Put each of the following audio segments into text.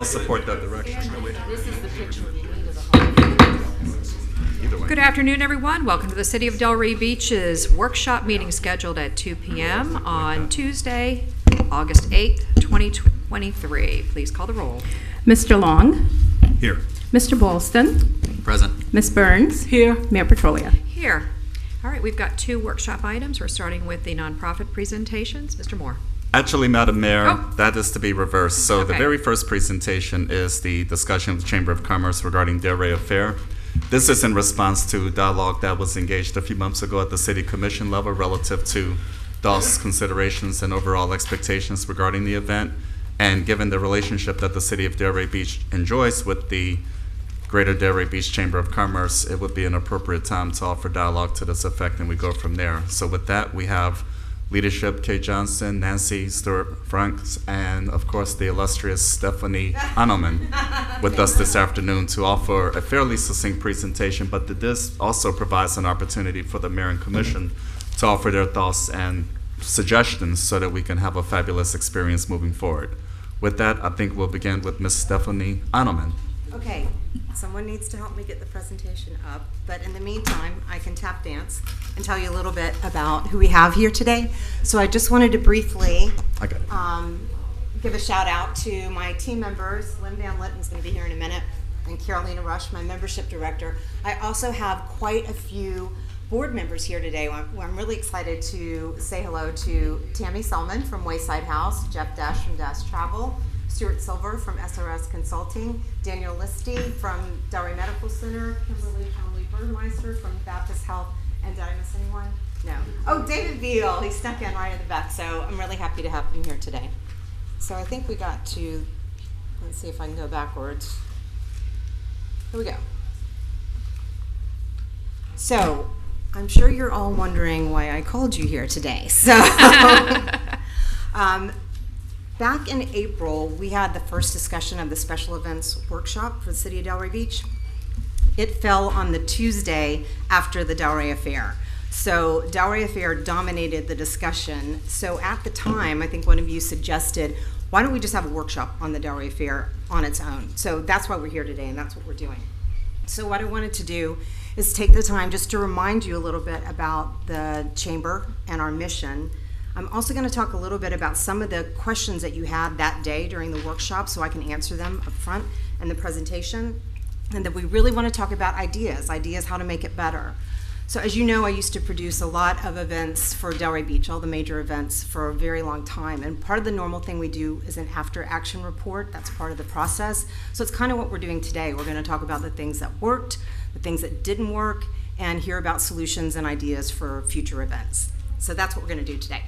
Support that direction. This is the picture you need of the home. Either way. Good afternoon, everyone. Welcome to the City of Delray Beach's workshop meeting scheduled at 2 p.m. on Tuesday, August 8th, 2023. Please call the roll. Mr. Long, Here. Mr. Boylston, Present. Ms. Burns. Here. Mayor Petrolia. Here. All right, we've got two workshop items. We're starting with the nonprofit presentations. Mr. Moore. Actually, Madam Mayor, Oh. that is to be reversed. So the Okay. very first presentation is the discussion with the Chamber of Commerce regarding Delray Affair. This is in response to dialogue that was engaged a few months ago at the City Commission level relative to DOS considerations and overall expectations regarding the event. And given the relationship that the City of Delray Beach enjoys with the Greater Delray Beach Chamber of Commerce, it would be an appropriate time to offer dialogue to this effect, and we go from there. So with that, we have leadership, Kay Johnson, Nancy Stewart-Franks, and of course the illustrious Stephanie Anomman with us this afternoon to offer a fairly succinct presentation, but this also provides an opportunity for the Mayor and Commission to offer their thoughts and suggestions so that we can have a fabulous experience moving forward. With that, I think we'll begin with Ms. Stephanie Anomman. Okay, someone needs to help me get the presentation up, but in the meantime, I can tap dance and tell you a little bit about who we have here today. So I just wanted to briefly I got it. give a shout out to my team members. Lynn Van Litten's going to be here in a minute, and Carolina Rush, my membership director. I also have quite a few board members here today. I'm really excited to say hello to Tammy Selman from Wayside House, Jeff Dash from Dash Travel, Stuart Silver from SRS Consulting, Daniel Listy from Delray Medical Center, Kimberly Conley-Burmeister from Baptist Health, and did I miss anyone? No. Oh, David Veal, he snuck in right at the back, so I'm really happy to have him here today. So I think we got to, let's see if I can go backwards. Here we go. So, I'm sure you're all wondering why I called you here today. So, back in April, we had the first discussion of the special events workshop for the City of Delray Beach. It fell on the Tuesday after the Delray Affair. So Delray Affair dominated the discussion. So at the time, I think one of you suggested, why don't we just have a workshop on the Delray Affair on its own? So that's why we're here today, and that's what we're doing. So what I wanted to do is take the time just to remind you a little bit about the Chamber and our mission. I'm also going to talk a little bit about some of the questions that you had that day during the workshop so I can answer them up front in the presentation. And that we really want to talk about ideas how to make it better. So as you know, I used to produce a lot of events for Delray Beach, all the major events for a very long time. And part of the normal thing we do is an after action report. That's part of the process. So it's kind of what we're doing today. We're going to talk about the things that worked, the things that didn't work, and hear about solutions and ideas for future events. So that's what we're going to do today.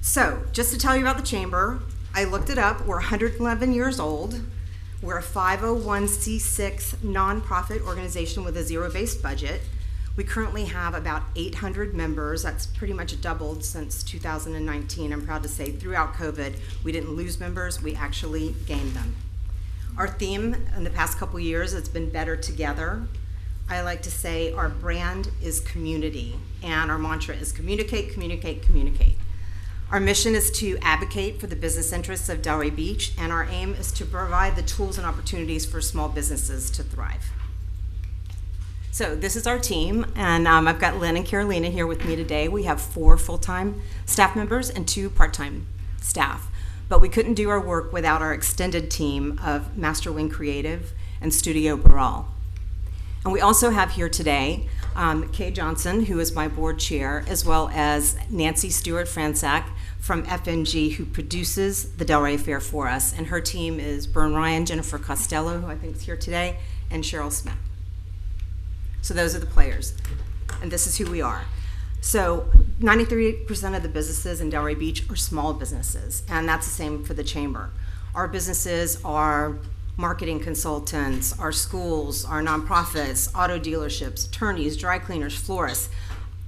So just to tell you about the Chamber, I looked it up. We're 111 years old. We're a 501c6 nonprofit organization with a zero-based budget. We currently have about 800 members. That's pretty much doubled since 2019. I'm proud to say throughout COVID, we didn't lose members, we actually gained them. Our theme in the past couple years has been Better Together. I like to say our brand is community, and our mantra is communicate, communicate, communicate. Our mission is to advocate for the business interests of Delray Beach, and our aim is to provide the tools and opportunities for small businesses to thrive. So this is our team, and I've got Lynn and Carolina here with me today. We have 4 full-time staff members and 2 part-time staff, but we couldn't do our work without our extended team of Master Wing Creative and Studio Baral. And we also have here today Kay Johnson, who is my board chair, as well as Nancy Stewart-Fransak from FNG, who produces the Delray Affair for us. And her team is Bern Ryan, Jennifer Costello, who I think is here today, and Cheryl Smith. So those are the players, and this is who we are. So 93% of the businesses in Delray Beach are small businesses, and that's the same for the Chamber. Our businesses are marketing consultants, our schools, our nonprofits, auto dealerships, attorneys, dry cleaners, florists.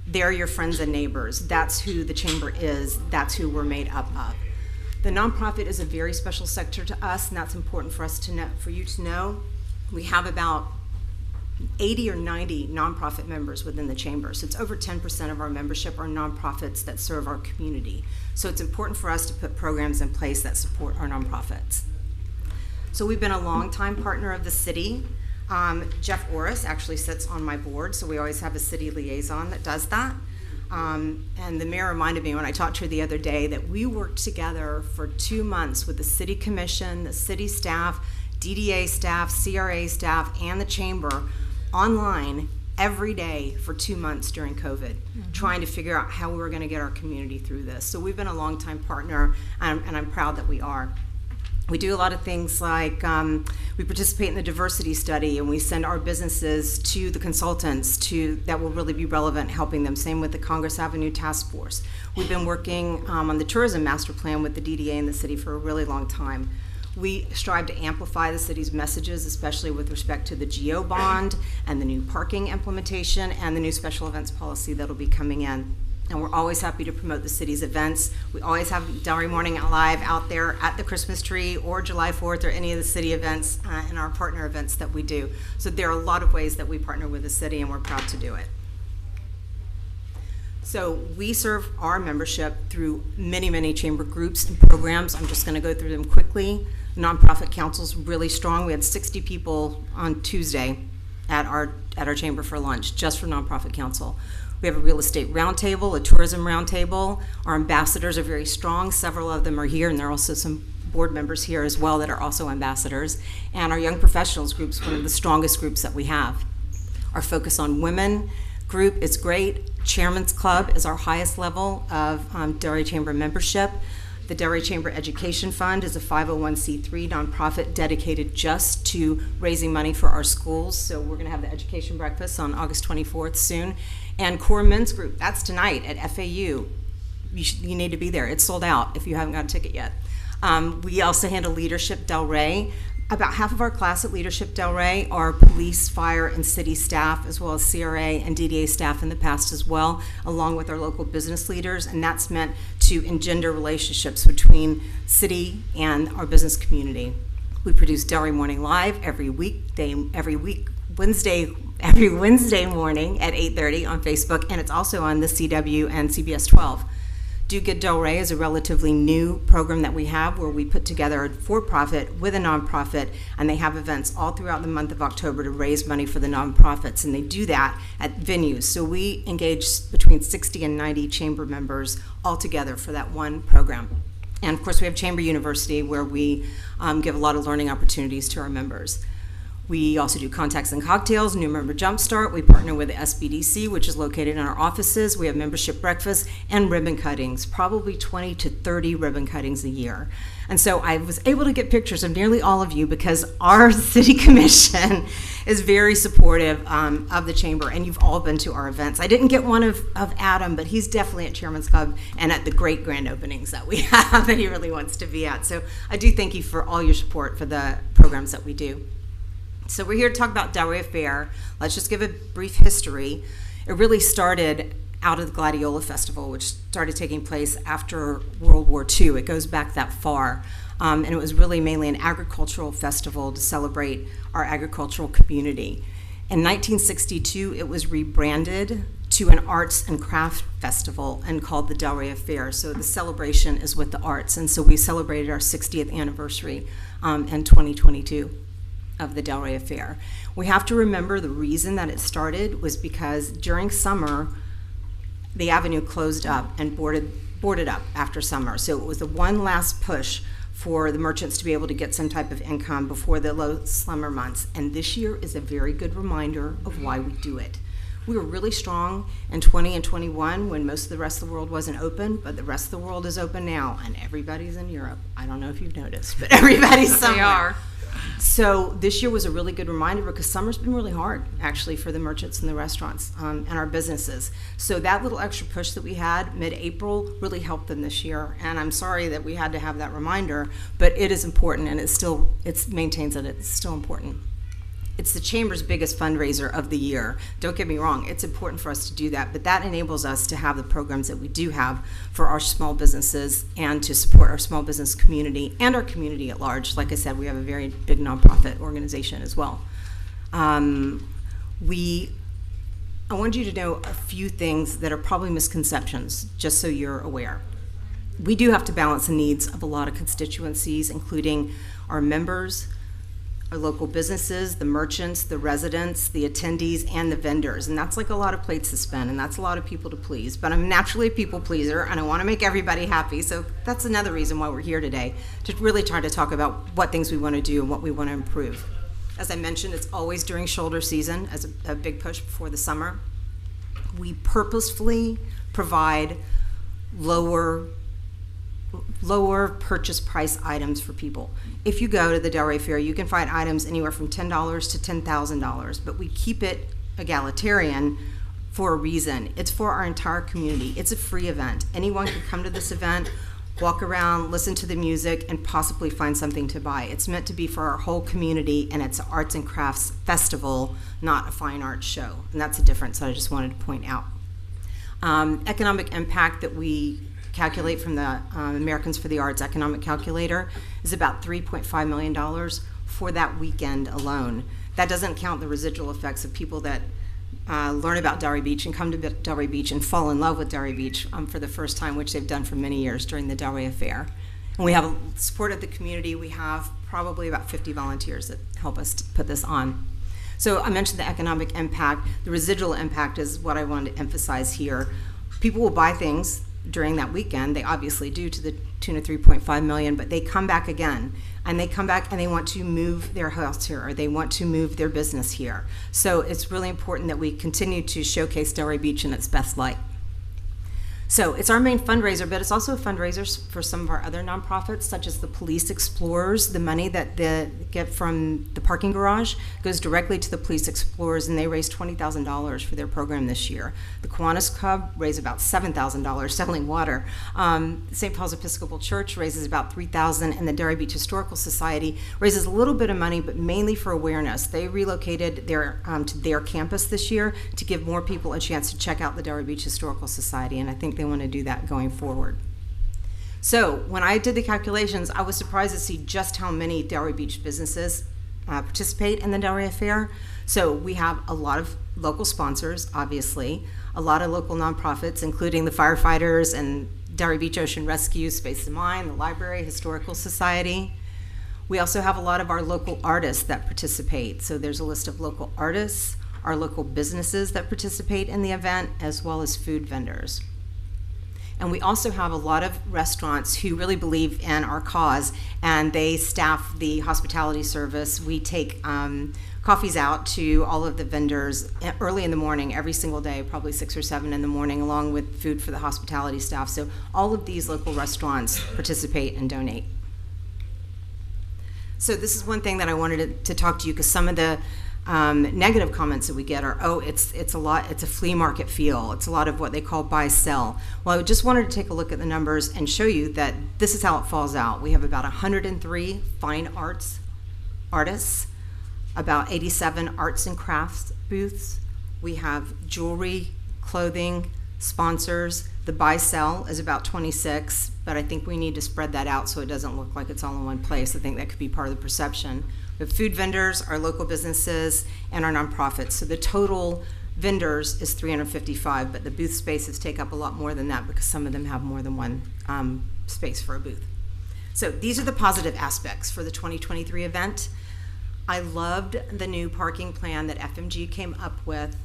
They're your friends and neighbors. That's who the Chamber is. That's who we're made up of. The nonprofit is a very special sector to us, and that's important for us to know, for you to know. We have about 80 or 90 nonprofit members within the Chamber. So it's over 10% of our membership are nonprofits that serve our community. So it's important for us to put programs in place that support our nonprofits. So we've been a longtime partner of the city. Jeff Orris actually sits on my board, so we always have a city liaison that does that. And the mayor reminded me when I talked to her the other day that we worked together for 2 months with the city commission, the city staff, DDA staff, CRA staff, and the chamber online every day for 2 months during COVID, trying to figure out how we were going to get our community through this. So we've been a longtime partner, and I'm proud that we are. We do a lot of things like we participate in the diversity study, and we send our businesses to the consultants that will really be relevant, helping them. Same with the Congress Avenue Task Force. We've been working on the tourism master plan with the DDA in the city for a really long time. We strive to amplify the city's messages, especially with respect to the GO bond and the new parking implementation and the new special events policy that'll be coming in. And we're always happy to promote the city's events. We always have Delray Morning Live out there at the Christmas tree or July 4th or any of the city events and our partner events that we do. So there are a lot of ways that we partner with the city, and we're proud to do it. So we serve our membership through many, many chamber groups and programs. I'm just going to go through them quickly. The Nonprofit Council's really strong. We had 60 people on Tuesday at our chamber for lunch, just for Nonprofit Council. We have a real estate roundtable, a tourism roundtable. Our ambassadors are very strong. Several of them are here, and there are also some board members here as well that are also ambassadors. And our young professionals group's one of the strongest groups that we have. Our focus on women group is great. Chairman's Club is our highest level of Delray Chamber membership. The Delray Chamber Education Fund is a 501c3 nonprofit dedicated just to raising money for our schools. So we're going to have the education breakfast on August 24th soon. And Core Men's Group, that's tonight at FAU. You need to be there. It's sold out if you haven't got a ticket yet. We also handle Leadership Delray. About half of our class at Leadership Delray are police, fire, and city staff, as well as CRA and DDA staff in the past as well, along with our local business leaders, and that's meant to engender relationships between city and our business community. We produce Delray Morning Live every Wednesday morning at 8:30 on Facebook, and it's also on the CW and CBS 12. Do Good Delray is a relatively new program that we have where we put together a for-profit with a nonprofit, and they have events all throughout the month of October to raise money for the nonprofits, and they do that at venues. So we engage between 60 and 90 chamber members all together for that one program. And of course we have Chamber University where we give a lot of learning opportunities to our members. We also do Contacts and Cocktails, New Member Jumpstart. We partner with the SBDC, which is located in our offices. We have membership breakfasts and ribbon cuttings, probably 20 to 30 ribbon cuttings a year. And so I was able to get pictures of nearly all of you because our city commission is very supportive of the chamber, and you've all been to our events. I didn't get one of Adam, but he's definitely at Chairman's Club and at the great grand openings that we have that he really wants to be at. So I do thank you for all your support for the programs that we do. So we're here to talk about Delray Fair. Let's just give a brief history. It really started out of the Gladiola Festival, which started taking place after World War II. It goes back that far. And it was really mainly an agricultural festival to celebrate our agricultural community. In 1962, it was rebranded to an arts and craft festival and called the Delray Fair. So the celebration is with the arts. And so we celebrated our 60th anniversary in 2022. Of the Delray Fair. We have to remember the reason that it started was because during summer, the avenue closed up and boarded up after summer. So it was the one last push for the merchants to be able to get some type of income before the low summer months. And this year is a very good reminder of why we do it. We were really strong in 20 and 21 when most of the rest of the world wasn't open, but the rest of the world is open now, and everybody's in Europe. I don't know if you've noticed, but everybody's somewhere. They are. So this year was a really good reminder because summer's been really hard, actually, for the merchants and the restaurants and our businesses. So that little extra push that we had mid-April really helped them this year. And I'm sorry that we had to have that reminder, but it is important, and it maintains that it's still important. It's the Chamber's biggest fundraiser of the year. Don't get me wrong, it's important for us to do that, but that enables us to have the programs that we do have for our small businesses and to support our small business community and our community at large. Like I said, we have a very big nonprofit organization as well. I want you to know a few things that are probably misconceptions, just so you're aware. We do have to balance the needs of a lot of constituencies, including our members, our local businesses, the merchants, the residents, the attendees, and the vendors. And that's like a lot of plates to spin, and that's a lot of people to please. But I'm naturally a people pleaser, and I want to make everybody happy. So that's another reason why we're here today, to really try to talk about what things we want to do and what we want to improve. As I mentioned, it's always during shoulder season as a big push before the summer. We purposefully provide lower purchase price items for people. If you go to the Delray Fair, you can find items anywhere from $10 to $10,000, but we keep it egalitarian for a reason. It's for our entire community. It's a free event. Anyone can come to this event, walk around, listen to the music, and possibly find something to buy. It's meant to be for our whole community, and it's an arts and crafts festival, not a fine arts show. And that's a difference that I just wanted to point out. Economic impact that we calculate from the Americans for the Arts Economic Calculator is about $3.5 million for that weekend alone. That doesn't count the residual effects of people that learn about Delray Beach and come to Delray Beach and fall in love with Delray Beach for the first time, which they've done for many years during the Delray Affair. And we have support of the community. We have probably about 50 volunteers that help us to put this on. So I mentioned the economic impact. The residual impact is what I wanted to emphasize here. People will buy things during that weekend. They obviously do, to the tune of $3.5 million, but they come back again, and they come back and they want to move their house here, or they want to move their business here. So it's really important that we continue to showcase Delray Beach in its best light. So it's our main fundraiser, but it's also a fundraiser for some of our other nonprofits, such as the Police Explorers. The money that they get from the parking garage goes directly to the Police Explorers, and they raised $20,000 for their program this year. The Kiwanis Club raised about $7,000 selling water. St. Paul's Episcopal Church raises about $3,000, and the Delray Beach Historical Society raises a little bit of money, but mainly for awareness. They relocated to their campus this year to give more people a chance to check out the Delray Beach Historical Society, and I think they want to do that going forward. So when I did the calculations, I was surprised to see just how many Delray Beach businesses participate in the Delray Affair. So we have a lot of local sponsors, obviously, a lot of local nonprofits, including the firefighters and Delray Beach Ocean Rescue, Space and Mind, the Library, Historical Society. We also have a lot of our local artists that participate. So there's a list of local artists, our local businesses that participate in the event, as well as food vendors. And we also have a lot of restaurants who really believe in our cause, and they staff the hospitality service. We take coffees out to all of the vendors early in the morning, every single day, probably 6 or 7 in the morning, along with food for the hospitality staff. So all of these local restaurants participate and donate. So this is one thing that I wanted to talk to you, because some of the negative comments that we get are, oh, it's a flea market feel. It's a lot of what they call buy sell. Well, I just wanted to take a look at the numbers and show you that this is how it falls out. We have about 103 fine arts artists, about 87 arts and crafts booths. We have jewelry, clothing, sponsors. The buy sell is about 26, but I think we need to spread that out so it doesn't look like it's all in one place. I think that could be part of the perception. We have food vendors, our local businesses, and our nonprofits. So the total vendors is 355, but the booth spaces take up a lot more than that because some of them have more than one space for a booth. So these are the positive aspects for the 2023 event. I loved the new parking plan that FMG came up with,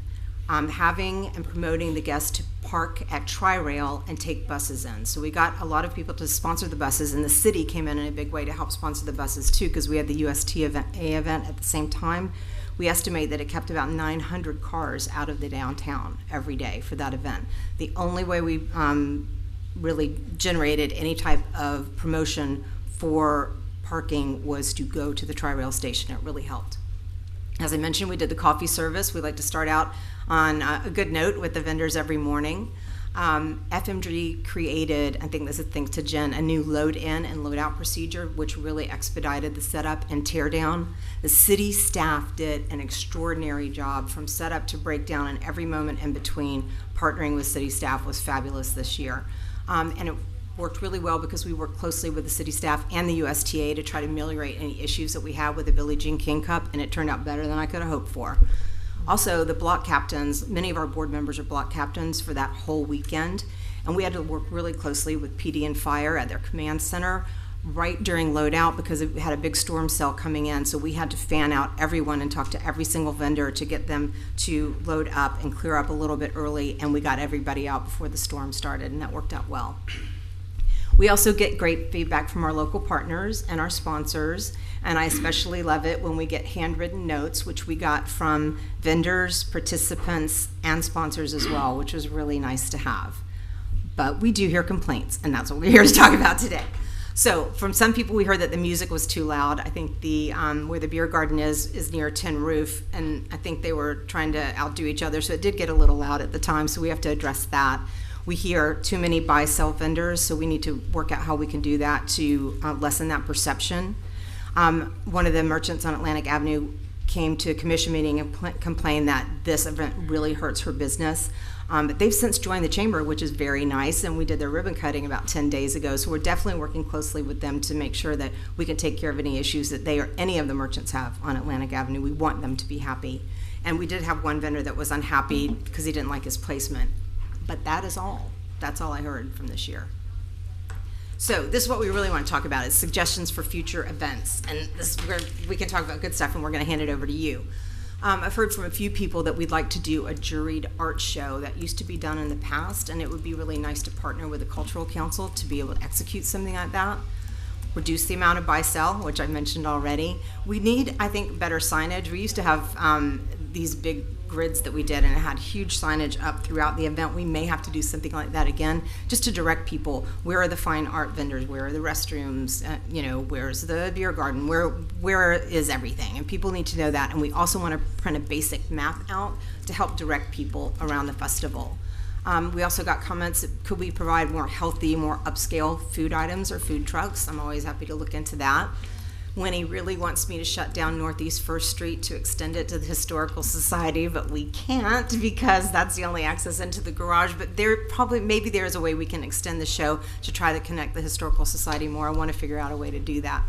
having and promoting the guests to park at Tri-Rail and take buses in. So we got a lot of people to sponsor the buses, and the city came in a big way to help sponsor the buses too, because we had the USTA event at the same time. We estimate that it kept about 900 cars out of the downtown every day for that event. The only way we really generated any type of promotion for parking was to go to the Tri-Rail station. It really helped. As I mentioned, we did the coffee service. We like to start out on a good note with the vendors every morning. FMG created, I think this is thanks to Jen, a new load in and load out procedure, which really expedited the setup and tear down. The city staff did an extraordinary job from setup to breakdown, and every moment in between. Partnering with city staff was fabulous this year. And it worked really well because we worked closely with the city staff and the USTA to try to ameliorate any issues that we had with the Billie Jean King Cup, and it turned out better than I could have hoped for. Also, the block captains, many of our board members are block captains for that whole weekend, and we had to work really closely with PD and Fire at their command center right during loadout because it had a big storm cell coming in. So we had to fan out everyone and talk to every single vendor to get them to load up and clear up a little bit early. And we got everybody out before the storm started, and that worked out well. We also get great feedback from our local partners and our sponsors, and I especially love it when we get handwritten notes, which we got from vendors, participants, and sponsors as well, which was really nice to have. But we do hear complaints, and that's what we're here to talk about today. So from some people, we heard that the music was too loud. I think the where the beer garden is near Tin Roof, and I think they were trying to outdo each other, so it did get a little loud at the time, so we have to address that. We hear too many buy-sell vendors, so we need to work out how we can do that to lessen that perception. One of the merchants on Atlantic Avenue came to a commission meeting and complained that this event really hurts her business. But they've since joined the chamber, which is very nice, and we did their ribbon cutting about 10 days ago, so we're definitely working closely with them to make sure that we can take care of any issues that they or any of the merchants have on Atlantic Avenue. We want them to be happy. And we did have one vendor that was unhappy because he didn't like his placement. But that is all. That's all I heard from this year. So this is what we really want to talk about, is suggestions for future events. And this is where we can talk about good stuff, and we're going to hand it over to you. I've heard from a few people that we'd like to do a juried art show that used to be done in the past, and it would be really nice to partner with the Cultural Council to be able to execute something like that. Reduce the amount of buy-sell, which I mentioned already. We need, I think, better signage. We used to have these big grids that we did, and it had huge signage up throughout the event. We may have to do something like that again, just to direct people. Where are the fine art vendors? Where are the restrooms? Where's the beer garden? Where is everything? And people need to know that. And we also want to print a basic map out to help direct people around the festival. We also got comments, could we provide more healthy, more upscale food items or food trucks? I'm always happy to look into that. Winnie really wants me to shut down Northeast First Street to extend it to the Historical Society, but we can't because that's the only access into the garage. But maybe there's a way we can extend the show to try to connect the Historical Society more. I want to figure out a way to do that.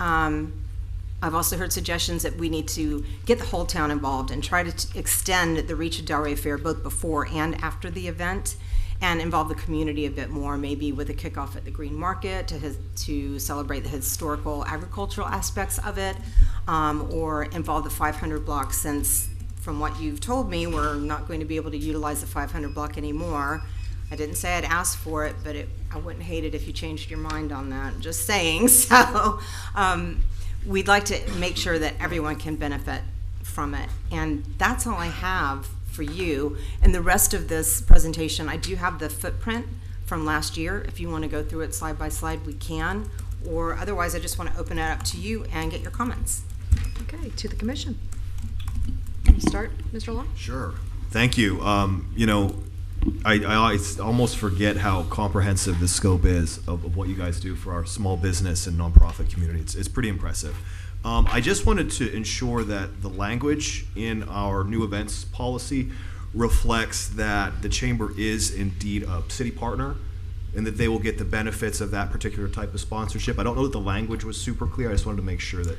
I've also heard suggestions that we need to get the whole town involved and try to extend the reach of Delray Fair both before and after the event, and involve the community a bit more, maybe with a kickoff at the Green Market to celebrate the historical agricultural aspects of it, or involve the 500 block, since from what you've told me, we're not going to be able to utilize the 500 block anymore. I didn't say I'd ask for it, but I wouldn't hate it if you changed your mind on that, just saying. So we'd like to make sure that everyone can benefit from it. And that's all I have for you. And the rest of this presentation, I do have the footprint from last year. If you want to go through it slide by slide, we can. Or otherwise, I just want to open it up to you and get your comments. Okay, to the commission. Can you start, Mr. Long? Sure. Thank you. I almost forget how comprehensive the scope is of what you guys do for our small business and nonprofit community. It's pretty impressive. I just wanted to ensure that the language in our new events policy reflects that the chamber is indeed a city partner and that they will get the benefits of that particular type of sponsorship. I don't know that the language was super clear. I just wanted to make sure that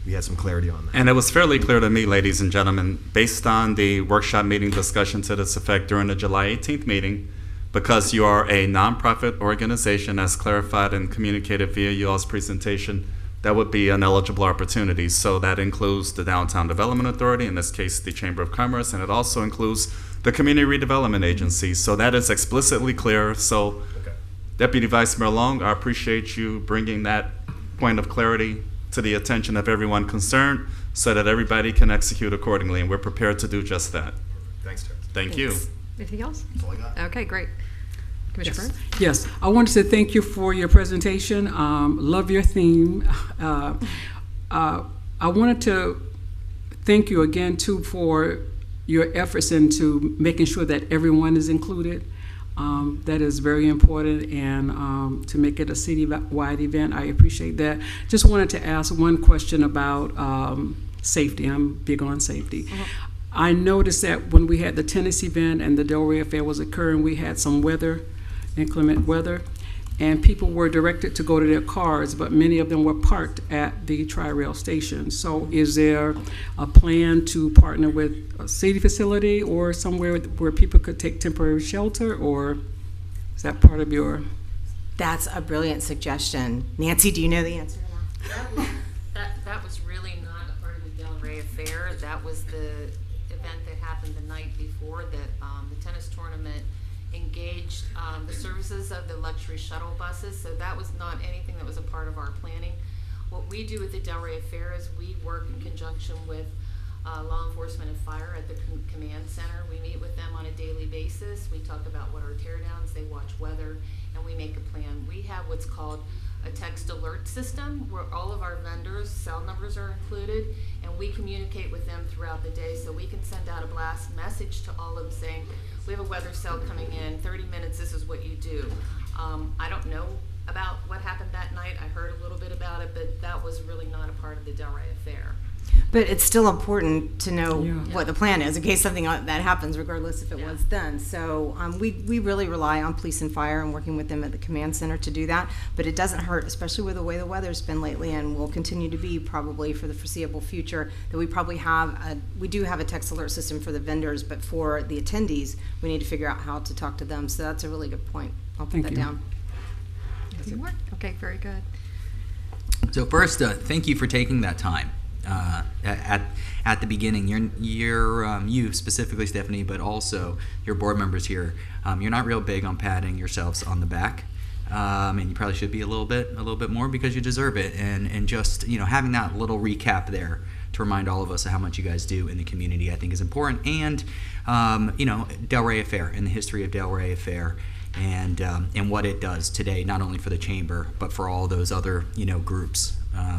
we had some clarity on that. And it was fairly clear to me, ladies and gentlemen, based on the workshop meeting discussion to this effect during the July 18th meeting, because you are a nonprofit organization as clarified and communicated via you all's presentation, that would be an eligible opportunity. So that includes the Downtown Development Authority, in this case the Chamber of Commerce, and it also includes the Community Redevelopment Agency. So that is explicitly clear. So Okay. Deputy Vice Mayor Long, I appreciate you bringing that point of clarity to the attention of everyone concerned so that everybody can execute accordingly, and we're prepared to do just that. Thanks, Terrence. Thank you. Thanks. Anything else? That's all I got. Okay, great. Commissioner Burns? Yes, I wanted to thank you for your presentation. Love your theme. I wanted to thank you again, too, for your efforts into making sure that everyone is included. That is very important, and to make it a city-wide event, I appreciate that. Just wanted to ask one question about safety. I'm big on safety. I noticed that when we had the tennis event and the Delray Affair was occurring, we had some inclement weather, and people were directed to go to their cars, but many of them were parked at the Tri-Rail station. So is there a plan to partner with a city facility or somewhere where people could take temporary shelter, or is that part of your That's a brilliant suggestion. Nancy, do you know the answer to that? That was really not a part of the Del Rey affair. That was the event that happened the night before that the tennis tournament engaged the services of the luxury shuttle buses. So that was not anything that was a part of our planning. What we do with the Del Rey affair is we work in conjunction with law enforcement and fire at the command center. We meet with them on a daily basis. We talk about what are teardowns, they watch weather, and we make a plan. We have what's called a text alert system where all of our vendors' cell numbers are included, and we communicate with them throughout the day. So we can send out a blast message to all of them saying, we have a weather cell coming in, 30 minutes, this is what you do. I don't know about what happened that night. I heard a little bit about it, but that was really not a part of the Del Rey affair. But it's still important to know Yeah. what the plan is in case something that happens, regardless if it was done. So we really rely on police and fire and working with them at the command center to do that. But it doesn't hurt, especially with the way the weather's been lately and will continue to be probably for the foreseeable future, that we probably we do have a text alert system for the vendors, but for the attendees, we need to figure out how to talk to them. So that's a really good point. I'll put Thank that you. down. Any more? Okay, very good. So first, thank you for taking that time at the beginning. You specifically, Stephanie, but also your board members here. You're not real big on patting yourselves on the back, and you probably should be a little bit more because you deserve it. And just having that little recap there to remind all of us of how much you guys do in the community, I think is important. And Del Rey Affair and the history of Del Rey Affair. And what it does today, not only for the chamber, but for all those other groups,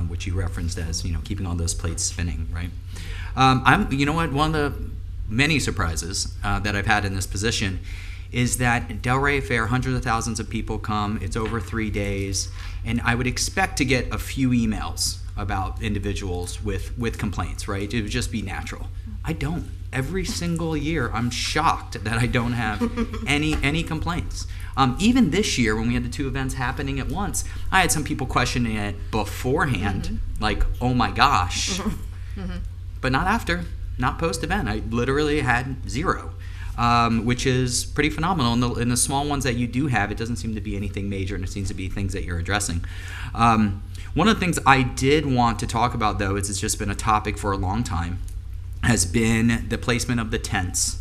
which you referenced as keeping all those plates spinning, right? One of the many surprises that I've had in this position is that Del Rey Affair, hundreds of thousands of people come. It's over 3 days, and I would expect to get a few emails about individuals with complaints, right? It would just be natural. I don't. Every single year, I'm shocked that I don't have any complaints. Even this year, when we had the two events happening at once, I had some people questioning it beforehand, like, oh my gosh. But not after, not post-event. I literally had zero, which is pretty phenomenal. In the small ones that you do have, it doesn't seem to be anything major, and it seems to be things that you're addressing. One of the things I did want to talk about, though, is it's just been a topic for a long time, has been the placement of the tents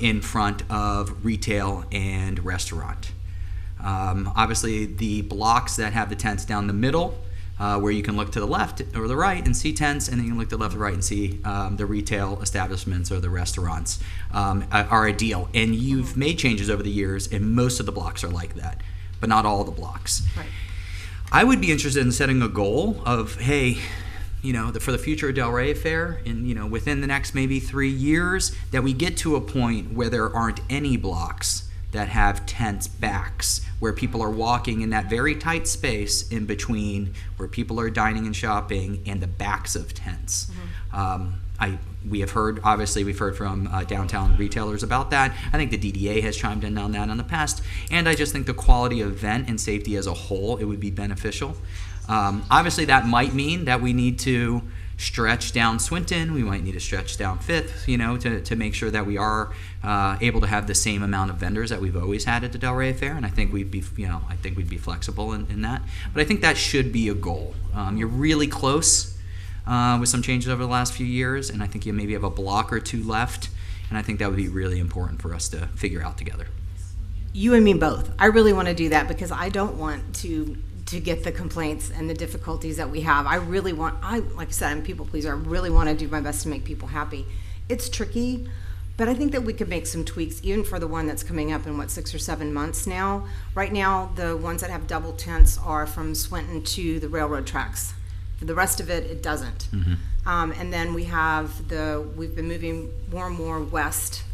in front of retail and restaurant. Obviously, the blocks that have the tents down the middle, where you can look to the left or the right and see tents, and then you can look to the left or right and see the retail establishments or the restaurants, are ideal. And you've made changes over the years, and most of the blocks are like that, but not all the blocks. Right. I would be interested in setting a goal of, hey, for the future of Del Rey Affair, and within the next maybe 3 years, that we get to a point where there aren't any blocks that have tents backs, where people are walking in that very tight space in between where people are dining and shopping and the backs of tents. We've heard from downtown retailers about that. I think the DDA has chimed in on that in the past, and I just think the quality of event and safety as a whole, it would be beneficial. Obviously, that might mean that we need to stretch down Swinton. We might need to stretch down Fifth, to make sure that we are able to have the same amount of vendors that we've always had at the Del Rey Affair. And I think we'd be flexible in that. But I think that should be a goal. You're really close with some changes over the last few years, and I think you maybe have a block or two left. And I think that would be really important for us to figure out together. You and me both. I really want to do that because I don't want to get the complaints and the difficulties that we have. Like I said, I'm a people pleaser. I really want to do my best to make people happy. It's tricky, but I think that we could make some tweaks, even for the one that's coming up in 6 or 7 months now. Right now, the ones that have double tents are from Swinton to the railroad tracks. For the rest of it, it doesn't. And then we've been moving more and more west.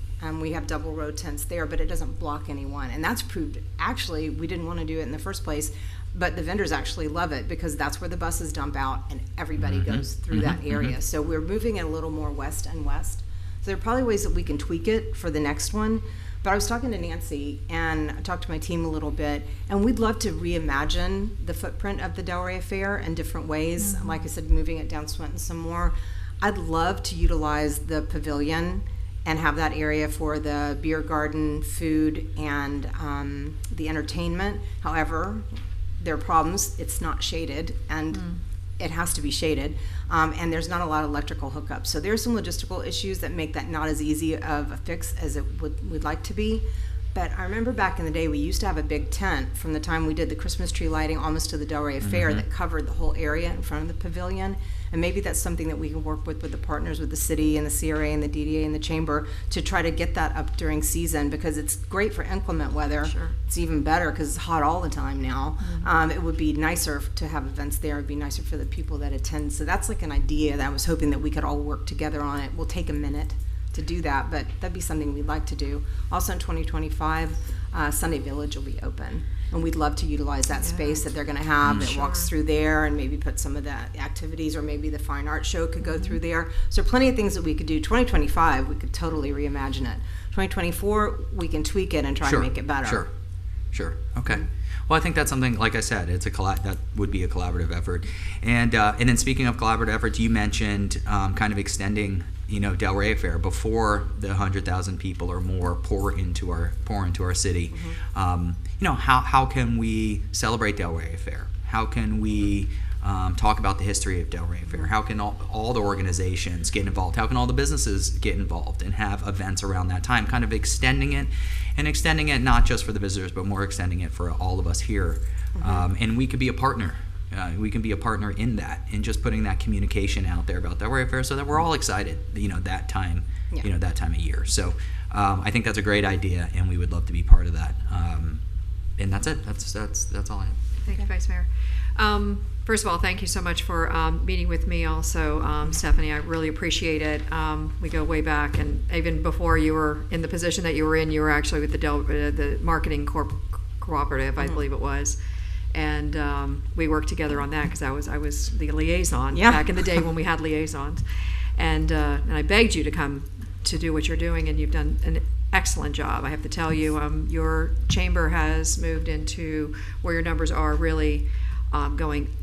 We have double row tents there, but it doesn't block anyone. And that's proved, actually, we didn't want to do it in the first place, but the vendors actually love it because that's where the buses dump out and everybody goes through that area. So we're moving it a little more west and west. So there are probably ways that we can tweak it for the next one. But I was talking to Nancy and I talked to my team a little bit, and we'd love to reimagine the footprint of the Del Rey Affair in different ways. Like I said, moving it down Swinton some more. I'd love to utilize the pavilion and have that area for the beer garden, food, and the entertainment. However, there are problems. It's not shaded, and it has to be shaded, and there's not a lot of electrical hookups. So there's some logistical issues that make that not as easy of a fix as it would like to be. But I remember back in the day, we used to have a big tent from the time we did the Christmas tree lighting almost to the Delray Fair that covered the whole area in front of the pavilion. And maybe that's something that we can work with the partners, with the city and the CRA and the DDA and the chamber, to try to get that up during season, because it's great for inclement weather. Sure. It's even better because it's hot all the time now. It would be nicer to have events there. It'd be nicer for the people that attend. So that's like an idea that I was hoping that we could all work together on. It will take a minute to do that, but that'd be something we'd like to do. Also in 2025, Sunday Village will be open, and we'd love to utilize that space that they're going to have that walks through there, and maybe put some of the activities, or maybe the fine art show could go through there. So plenty of things that we could do. 2025, we could totally reimagine it. 2024, we can tweak it and try to make it better. Sure. Okay. Well, I think that's something, like I said, it's that would be a collaborative effort. And then speaking of collaborative efforts, you mentioned kind of extending, Delray Fair before the 100,000 people or more pour into our city. How can we celebrate Delray Fair? How can we talk about the history of Delray Fair? How can all the organizations get involved? How can all the businesses get involved and have events around that time? Kind of extending it not just for the visitors, but more extending it for all of us here. And we could be a partner. We can be a partner in that, and just putting that communication out there about Delray Fair, so that we're all excited. That time, that time of year. So I think that's a great idea, and we would love to be part of that. And that's it. That's all I have. Thank you, Vice Mayor. First of all, thank you so much for meeting with me also, Stephanie. I really appreciate it. We go way back, and even before you were in the position that you were in, you were actually with the Marketing Cooperative, I believe it was. And we worked together on that, because I was the liaison back in the day when we had liaisons. And I begged you to come to do what you're doing, and you've done an excellent job. I have to tell you, your chamber has moved into where your numbers are really going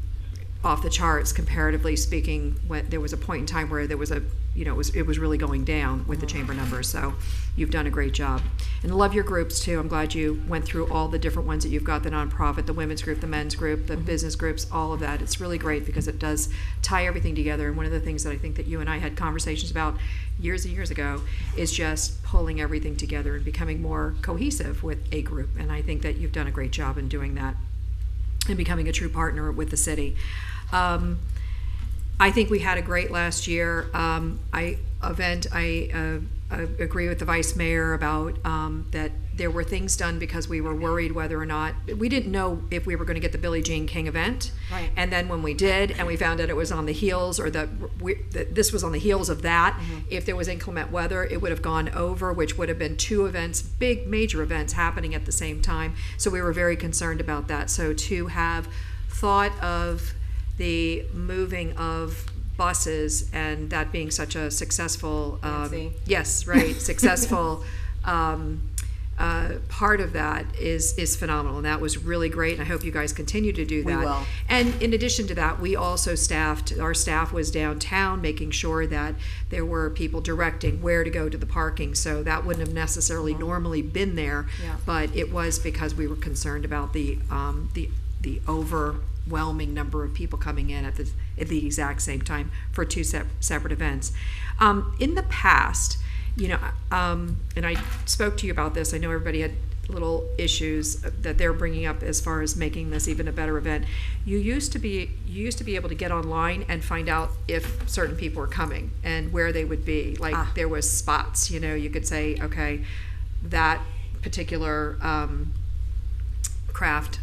off the charts, comparatively speaking. When there was a point in time where there was it was really going down with the chamber numbers. So you've done a great job, and I love your groups too. I'm glad you went through all the different ones that you've got: the nonprofit, the women's group, the men's group, the business groups, all of that. It's really great because it does tie everything together. And one of the things that I think that you and I had conversations about years and years ago is just pulling everything together and becoming more cohesive with a group. And I think that you've done a great job in doing that and becoming a true partner with the city. I think we had a great last year. I agree with the Vice Mayor about that there were things done because we were worried whether or not, we didn't know if we were going to get the Billie Jean King event. Right. And then when we did, and we found out it was on the heels, or this was on the heels of that, if there was inclement weather, it would have gone over, which would have been two events, big major events happening at the same time. So we were very concerned about that. So to have thought of the moving of buses, and that being such a successful, successful part of that is phenomenal, and that was really great. And I hope you guys continue to do that. We will. And in addition to that, we also our staff was downtown making sure that there were people directing where to go to the parking. So that wouldn't have necessarily normally been there, but it was because we were concerned about the overwhelming number of people coming in at the exact same time for two separate events. In the past, and I spoke to you about this, I know everybody had little issues that they're bringing up as far as making this even a better event. You used to be able to get online and find out if certain people were coming and where they would be. Like there was spots, you could say, okay, that particular craft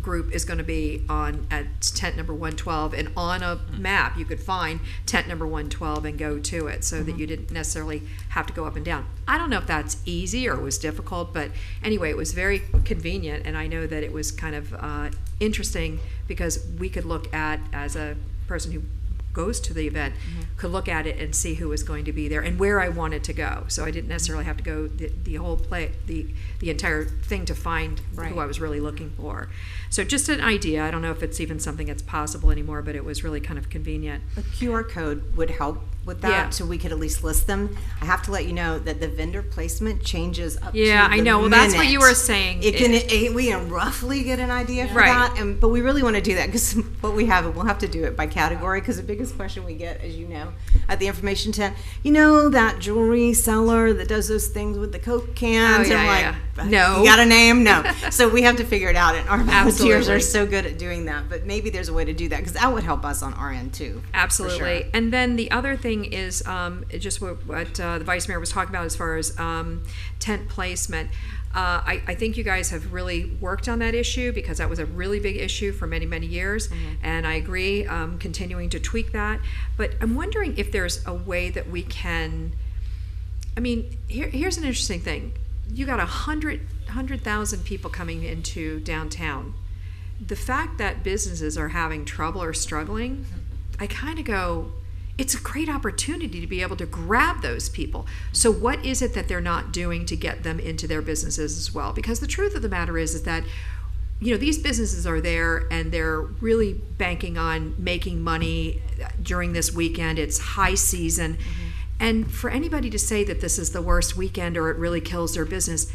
group is going to be at tent number 112, and on a map you could find tent number 112 and go to it, so that you didn't necessarily have to go up and down. I don't know if that's easy or it was difficult, but anyway, it was very convenient, and I know that it was kind of interesting because we could look at, as a person who goes to the event, could look at it and see who was going to be there and where I wanted to go. So I didn't necessarily have to go the whole the entire thing to find who I was really looking for. So just an idea. I don't know if it's even something that's possible anymore, but it was really kind of convenient. A QR code would help with that, Yeah. so we could at least list them. I have to let you know that the vendor placement changes up Yeah, to I the know. Well, that's what you minute. were saying. We can roughly get an idea for Right. that, but we really want to do that because what we have, we'll have to do it by category, because the biggest question we get, as you know, at the information tent, that jewelry seller that does those things with the Coke cans. Oh, yeah, I'm like, yeah. No. You got a name? No. So we have to figure it out, and our volunteers Absolutely. are so good at doing that. But maybe there's a way to do that, because that would help us on our end too. for Absolutely. sure. And then the other thing is just what the Vice Mayor was talking about as far as tent placement. I think you guys have really worked on that issue, because that was a really big issue for many, many years. And I agree, continuing to tweak that. But I'm wondering if there's a way that we can, here's an interesting thing. You got 100,000 people coming into downtown. The fact that businesses are having trouble or struggling, I kind of go, it's a great opportunity to be able to grab those people. So what is it that they're not doing to get them into their businesses as well? Because the truth of the matter is that, these businesses are there and they're really banking on making money during this weekend. It's high season. And for anybody to say that this is the worst weekend or it really kills their business,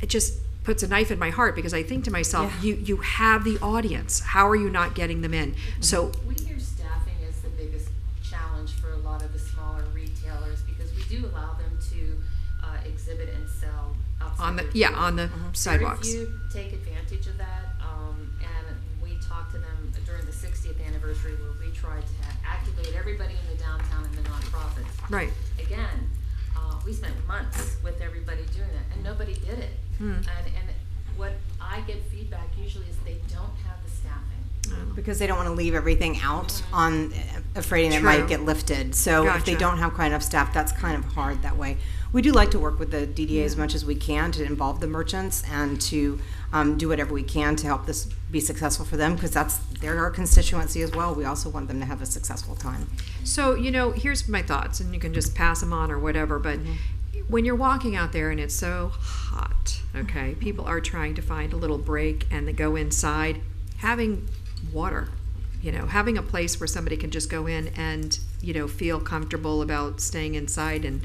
it just puts a knife in my heart, because I think to myself, you have the audience. How are you not getting them in? So We hear staffing is the biggest challenge for a lot of the smaller retailers, because we do allow them to exhibit and sell outside on the their on the sidewalks. Very few take advantage of that, and we talked to them during the 60th anniversary, where we tried to activate everybody in the downtown and the nonprofits. Right. Again, we spent months with everybody doing that, and nobody did it. And what I get feedback usually is they don't have the staffing. Because they don't want to leave everything out on, afraid it True. might get lifted. So if they Gotcha. don't have quite enough staff, that's kind of hard that way. We do like to work with the DDA as much as we can to involve the merchants and to do whatever we can to help this be successful for them, because they're our constituency as well. We also want them to have a successful time. So, here's my thoughts, and you can just pass them on or whatever, but when you're walking out there and it's so hot, okay, people are trying to find a little break and they go inside, having water, having a place where somebody can just go in and, feel comfortable about staying inside and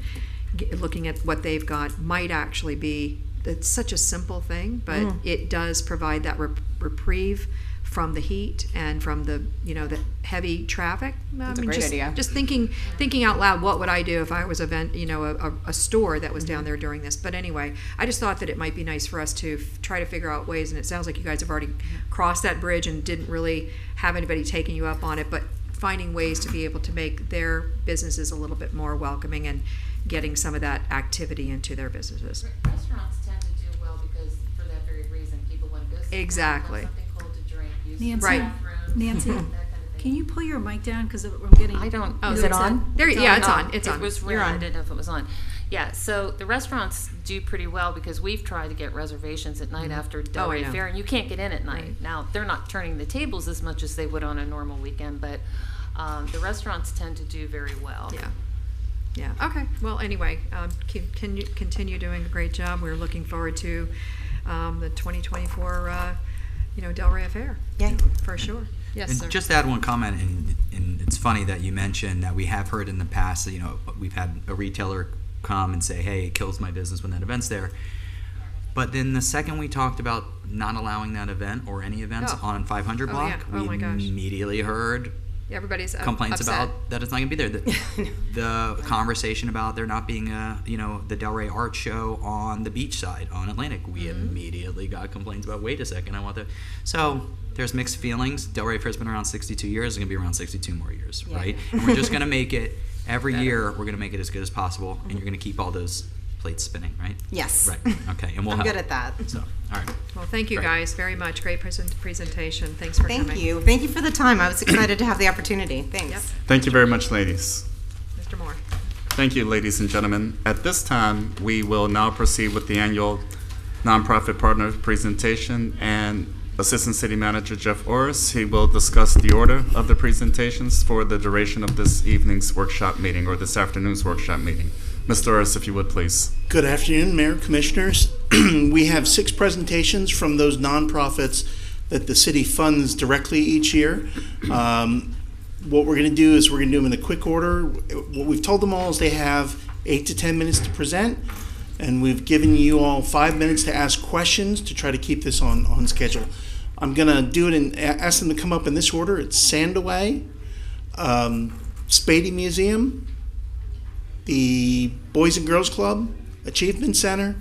looking at what they've got might actually be, it's such a simple thing, but it does provide that reprieve from the heat and from the the heavy traffic. That's a great idea. Just thinking out loud, what would I do if I was a store that was down there during this? But anyway, I just thought that it might be nice for us to try to figure out ways, and it sounds like you guys have already crossed that bridge and didn't really have anybody taking you up on it, but finding ways to be able to make their businesses a little bit more welcoming and getting some of that activity into their businesses. Restaurants tend to do well because, for that very reason, people want to go sit down, Exactly. have something cold to drink, use Nancy? the Right. bathrooms, Nancy, that kind of thing. Can you pull your mic down, because I'm getting... I don't. Oh, is so it it's on? There, yeah, it's Oh, on. It's on. It was You're red. on. I didn't know if it was on. Yeah. So the restaurants do pretty well, because we've tried to get reservations at night after Oh, I Delray know. Fair, and you can't get in at night. Right. Now they're not turning the tables as much as they would on a normal weekend, but the restaurants tend to do very well. Yeah. Yeah. Okay. Well, anyway, can you continue doing a great job? We're looking forward to the 2024, Delray Fair. Yay. For sure. Yes, And sir. just to add one comment, and it's funny that you mentioned that we have heard in the past, we've had a retailer come and say, hey, it kills my business when that event's there. But then the second we talked about not allowing that event or any events Oh. on 500 Oh, block, yeah. Oh, my we gosh. immediately heard Everybody's complaints upset. about that it's not going to be there. The conversation about there not being the Delray Art Show on the beach side on Atlantic, we immediately got complaints about. Wait a second, I want that. So there's mixed feelings. Delray Fair's been around 62 years. It's going to be around 62 more years, right? And we're just going to make it every year. We're going to make it as good as possible, and you're going to keep all those plates spinning, right? Yes. Right. Okay. And we'll I'm have good at that. So, all right. Well, thank you Great. guys very much. Great presentation. Thanks for coming. Thank you. Thank you for the time. I was excited to have the opportunity. Thanks. Yep. Thank you very much, ladies. Mr. Moore. Thank you, ladies and gentlemen. At this time, we will now proceed with the annual nonprofit partner presentation, and Assistant City Manager Jeff Orris, he will discuss the order of the presentations for the duration of this evening's workshop meeting, or this afternoon's workshop meeting. Mr. Orris, if you would, please. Good afternoon, Mayor, Commissioners. We have 6 presentations from those nonprofits that the city funds directly each year. What we're going to do is we're going to do them in a quick order. What we've told them all is they have 8 to 10 minutes to present, and we've given you all 5 minutes to ask questions to try to keep this on schedule. I'm going to do it and ask them to come up in this order. It's Sandaway, Spady Museum, the Boys and Girls Club, Achievement Center,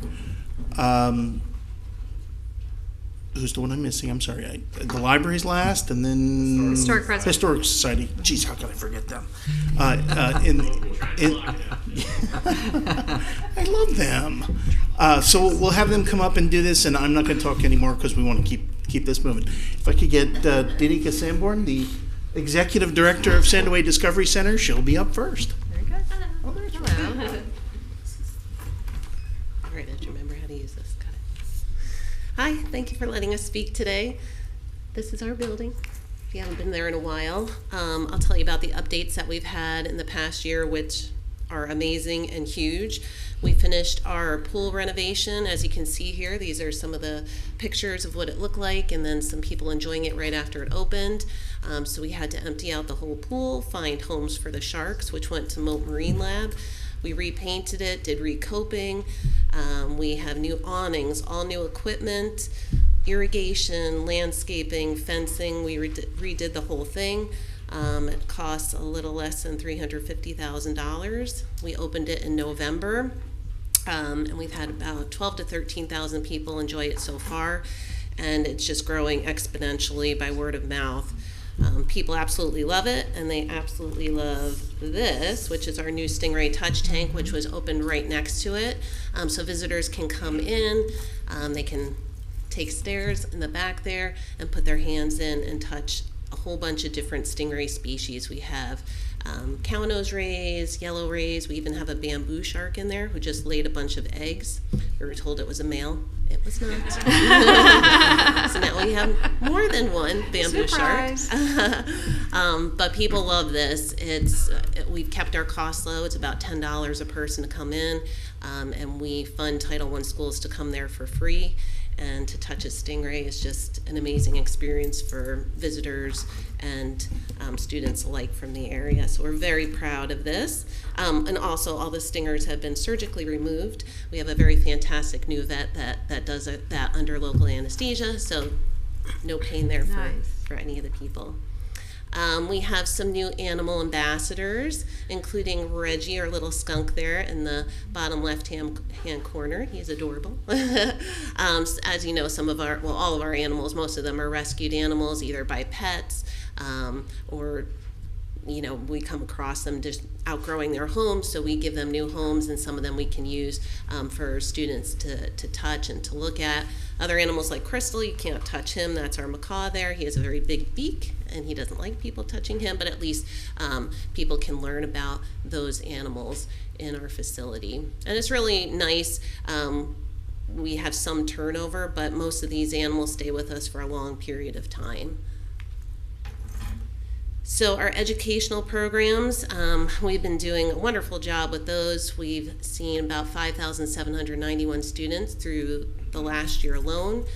who's the one I'm missing? I'm sorry. The library's last, and then Historic Preservation. Historic Society. Jeez, how could I forget them? I love them. So we'll have them come up and do this, and I'm not going to talk anymore because we want to keep this moving. If I could get Danica Sanborn, the Executive Director of Sandaway Discovery Center, she'll be up first. Very good. Oh, there's one. Hello. All right, I have to remember how to use this. Got it. Hi, thank you for letting us speak today. This is our building. If you haven't been there in a while, I'll tell you about the updates that we've had in the past year, which are amazing and huge. We finished our pool renovation. As you can see here, these are some of the pictures of what it looked like, and then some people enjoying it right after it opened. So we had to empty out the whole pool, find homes for the sharks, which went to Moat Marine Lab. We repainted it, did recoping. We have new awnings, all new equipment, irrigation, landscaping, fencing. We redid the whole thing. It costs a little less than $350,000. We opened it in November, and we've had about 12 to 13,000 people enjoy it so far, and it's just growing exponentially by word of mouth. People absolutely love it, and they absolutely love this, which is our new Stingray Touch Tank, which was opened right next to it. So visitors can come in, they can take stairs in the back there and put their hands in and touch a whole bunch of different stingray species. We have cow-nose rays, yellow rays. We even have a bamboo shark in there who just laid a bunch of eggs. We were told it was a male. It was not. So now we have more than one bamboo Surprise. shark. But people love this. We've kept our costs low. It's about $10 a person to come in, and we fund Title I schools to come there for free. And to touch a stingray is just an amazing experience for visitors and students alike from the area. So we're very proud of this. And also all the stingers have been surgically removed. We have a very fantastic new vet that does that under local anesthesia, so no pain there Nice. for any of the people. We have some new animal ambassadors, including Reggie, our little skunk there in the bottom left-hand corner. He's adorable. As you know, all of our animals, most of them are rescued animals, either by pets or we come across them just outgrowing their homes, so we give them new homes, and some of them we can use for students to touch and to look at. Other animals like Crystal, you can't touch him. That's our macaw there. He has a very big beak, and he doesn't like people touching him, but at least people can learn about those animals in our facility. And it's really nice. We have some turnover, but most of these animals stay with us for a long period of time. So our educational programs, we've been doing a wonderful job with those. We've seen about 5,791 students through the last year alone.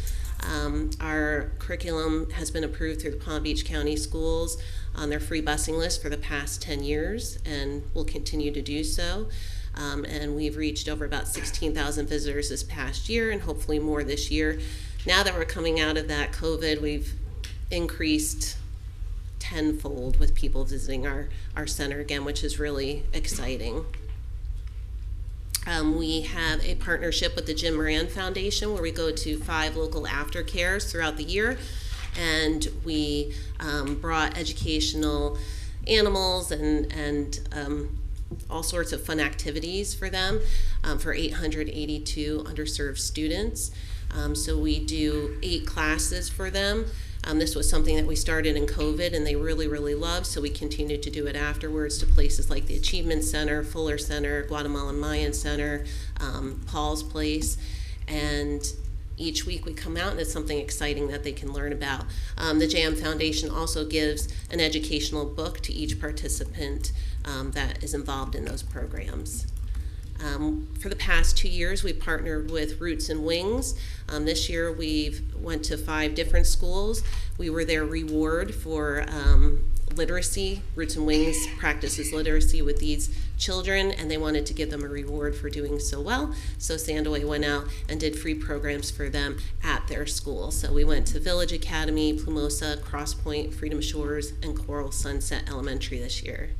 Our curriculum has been approved through the Palm Beach County Schools on their free busing list for the past 10 years and will continue to do so. And we've reached over about 16,000 visitors this past year and hopefully more this year. Now that we're coming out of that COVID, we've increased tenfold with people visiting our center again, which is really exciting. We have a partnership with the Jim Moran Foundation where we go to 5 local aftercares throughout the year, and we brought educational animals and all sorts of fun activities for them for 882 underserved students. So we do 8 classes for them. This was something that we started in COVID and they really, really loved, so we continued to do it afterwards to places like the Achievement Center, Fuller Center, Guatemalan Mayan Center, Paul's Place, and each week we come out and it's something exciting that they can learn about. The JM Foundation also gives an educational book to each participant that is involved in those programs. For the past 2 years, we've partnered with Roots and Wings. This year, we've went to 5 different schools. We were their reward for literacy. Roots and Wings practices literacy with these children, and they wanted to give them a reward for doing so well. So Sandaway went out and did free programs for them at their school. So we went to Village Academy, Plumosa, Cross Point, Freedom Shores, and Coral Sunset Elementary this year.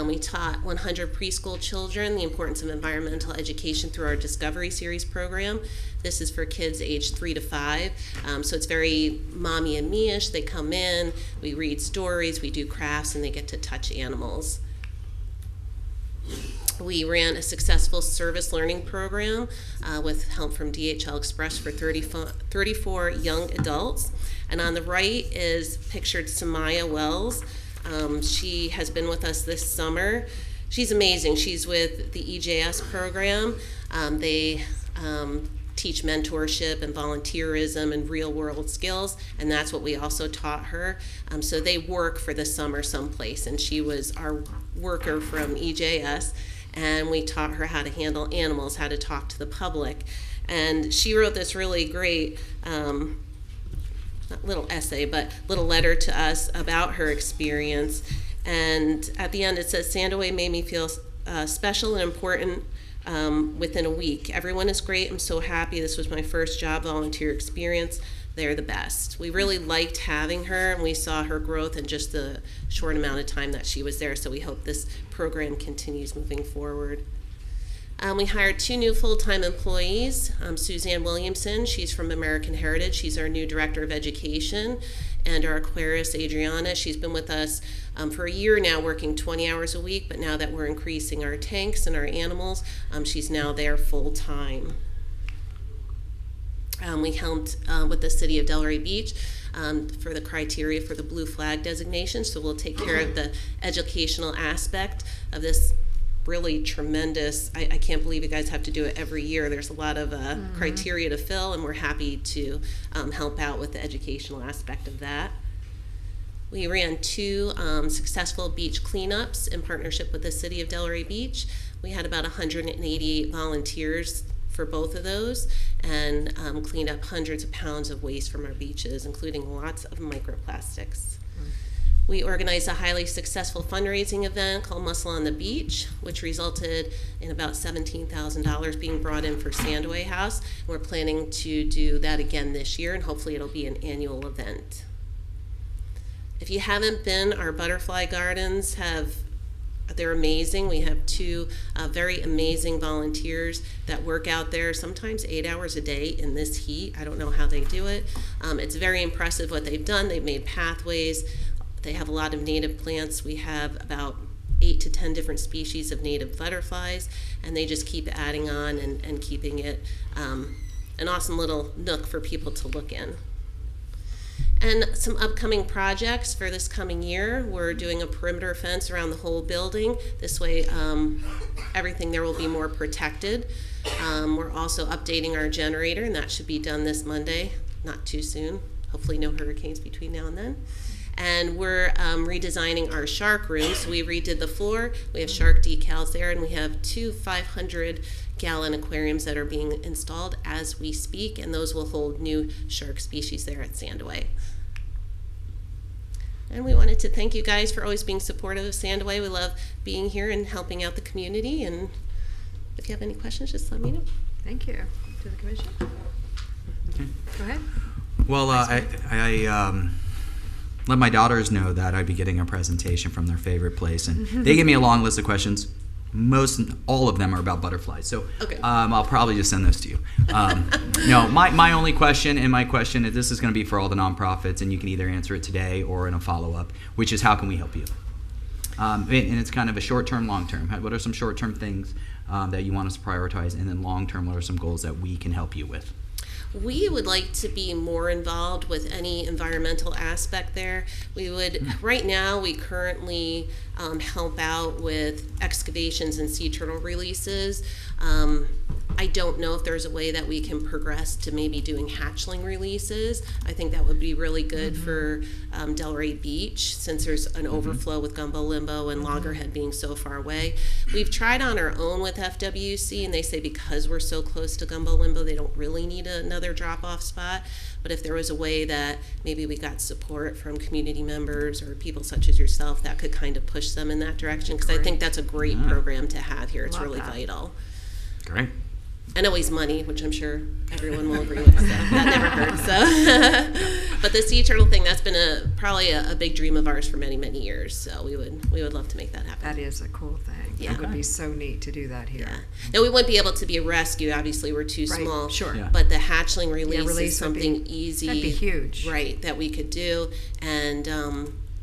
We taught 100 preschool children the importance of environmental education through our Discovery Series program. This is for kids aged 3 to 5, so it's very mommy and me-ish. They come in, we read stories, we do crafts, and they get to touch animals. We ran a successful service learning program with help from DHL Express for 34 young adults. And on the right is pictured Samaya Wells. She has been with us this summer. She's amazing. She's with the EJS program. They teach mentorship and volunteerism and real world skills, and that's what we also taught her. So they work for the summer someplace, and she was our worker from EJS, and we taught her how to handle animals, how to talk to the public. And she wrote this really great not little essay, but little letter to us about her experience. And at the end it says, Sandaway made me feel special and important within a week. Everyone is great. I'm so happy. This was my first job volunteer experience. They're the best. We really liked having her, and we saw her growth in just the short amount of time that she was there. So we hope this program continues moving forward. We hired 2 new full-time employees. Suzanne Williamson, she's from American Heritage. She's our new Director of Education. And our Aquarius, Adriana, she's been with us for a year now, working 20 hours a week, but now that we're increasing our tanks and our animals, she's now there full-time. We helped with the City of Delray Beach for the criteria for the Blue Flag designation, so we'll take care of the educational aspect of this really tremendous. I can't believe you guys have to do it every year. There's a lot of criteria to fill, and we're happy to help out with the educational aspect of that. We ran 2 successful beach cleanups in partnership with the City of Delray Beach. We had about 188 volunteers for both of those, and cleaned up hundreds of pounds of waste from our beaches, including lots of microplastics. We organized a highly successful fundraising event called Muscle on the Beach, which resulted in about $17,000 being brought in for Sandaway House. We're planning to do that again this year, and hopefully it'll be an annual event. If you haven't been, our butterfly gardens they're amazing. We have 2 very amazing volunteers that work out there, sometimes 8 hours a day in this heat. I don't know how they do it. It's very impressive what they've done. They've made pathways. They have a lot of native plants. We have about 8 to 10 different species of native butterflies, and they just keep adding on and keeping it an awesome little nook for people to look in. And some upcoming projects for this coming year. We're doing a perimeter fence around the whole building. This way everything there will be more protected. We're also updating our generator, and that should be done this Monday, not too soon. Hopefully no hurricanes between now and then. And we're redesigning our shark room. So we redid the floor. We have shark decals there, and we have 2 500-gallon aquariums that are being installed as we speak, and those will hold new shark species there at Sandaway. And we wanted to thank you guys for always being supportive of Sandaway. We love being here and helping out the community, and if you have any questions, just let me know. Thank you. To the commission. Go ahead. Well, I let my daughters know that I'd be getting a presentation from their favorite place, and they gave me a long list of questions. All of them are about butterflies, so okay. I'll probably just send those to you. No, my only question, and my question is, this is going to be for all the nonprofits, and you can either answer it today or in a follow-up, which is, how can we help you? And it's kind of a short-term, long-term. What are some short-term things that you want us to prioritize, and then long-term, what are some goals that we can help you with? We would like to be more involved with any environmental aspect there. We would, right now, we currently help out with excavations and sea turtle releases. I don't know if there's a way that we can progress to maybe doing hatchling releases. I think that would be really good for Delray Beach, since there's an overflow with Gumbo Limbo and Loggerhead being so far away. We've tried on our own with FWC, and they say because we're so close to Gumbo Limbo, they don't really need another drop-off spot. But if there was a way that maybe we got support from community members or people such as yourself that could kind of push them in that direction, because I think that's a great program to have here. It's Love really that. vital. Great. And always money, which I'm sure everyone will agree with. So that never hurts. So, but the sea turtle thing, that's been probably a big dream of ours for many, many years. So we would love to make that happen. That is a cool thing. Yeah. It would be so neat to do that here. Yeah. Now we wouldn't be able to be a rescue. Obviously, we're too Right, small. sure. Yeah. But the hatchling release, release is would be- something easy. that'd be huge. Right, that we could do. And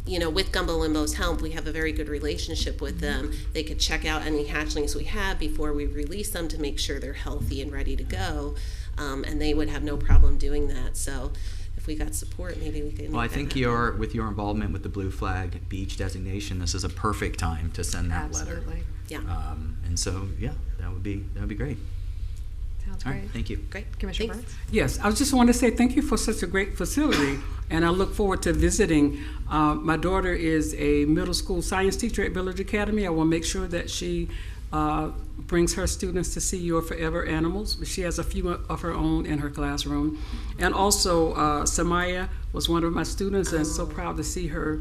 you know, with Gumbo Limbo's help, we have a very good relationship with them. They could check out any hatchlings we have before we release them to make sure they're healthy and ready to go. And they would have no problem doing that. So if we got support, maybe we could. Well, I make that think happen. with your involvement with the Blue Flag Beach designation, this is a perfect time to send that letter. Absolutely. Yeah. And so, yeah, that would be great. Sounds All great. right, thank you. Great. Commissioner Thanks. Burns? Yes, I just want to say thank you for such a great facility, and I look forward to visiting. My daughter is a middle school science teacher at Village Academy. I will make sure that she brings her students to see Your Forever Animals. She has a few of her own in her classroom. And also, Samaya was one of my students, and so proud to see her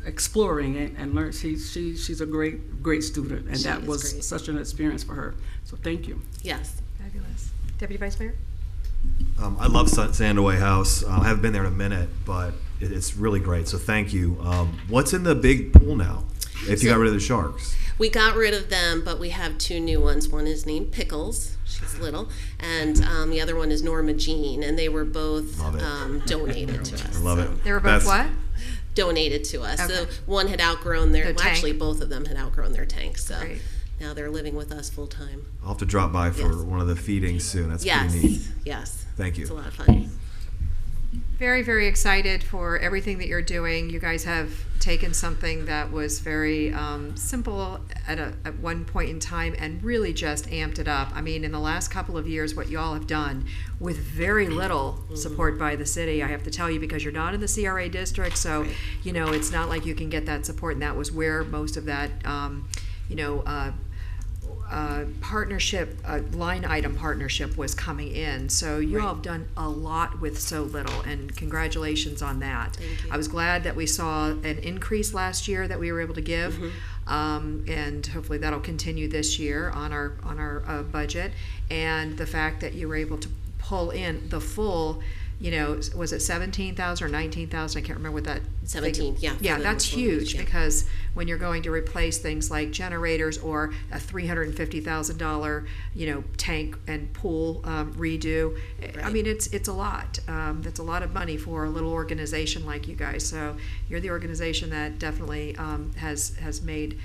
exploring and learn. She's a great student, and She that is was great. such an experience for her. So thank you. Yes. Fabulous. Deputy Vice Mayor? I love Sandaway House. I haven't been there in a minute, but it's really great. So thank you. What's in the big pool now? If you got rid of the sharks, We got rid of them, but we have two new ones. One is named Pickles. She's little. And the other one is Norma Jean. And they were both Love it. donated to us. I love it. They were both That's- what? Donated to us. So Okay. one had outgrown their, Their well, tank. actually both of them had outgrown their tanks. So Great. now they're living with us full time. I'll have to drop by for Yes. one of the feedings soon. That's Yes. pretty neat. Yes. Thank It's a you. lot of fun. Very, very excited for everything that you're doing. You guys have taken something that was very simple at one point in time and really just amped it up. I mean, in the last couple of years, what you all have done with very little support by the city, I have to tell you, because you're not in the CRA district, so, you know, it's not like you can get that support, and that was where most of that, partnership, line item partnership was coming in. So you all have done a lot with so little, and congratulations on that. Thank you. I was glad that we saw an increase last year that we were able to give, and hopefully that'll continue this year on our budget. And the fact that you were able to pull in the full, you know, was it 17,000 or 19,000? I can't remember what that. 17, figure- yeah, for Yeah, the that's full huge, yeah. because when you're going to replace things like generators or a $350,000, you know, tank and pool redo, I Right. mean, it's a lot. That's a lot of money for a little organization like you guys. So you're the organization that definitely has made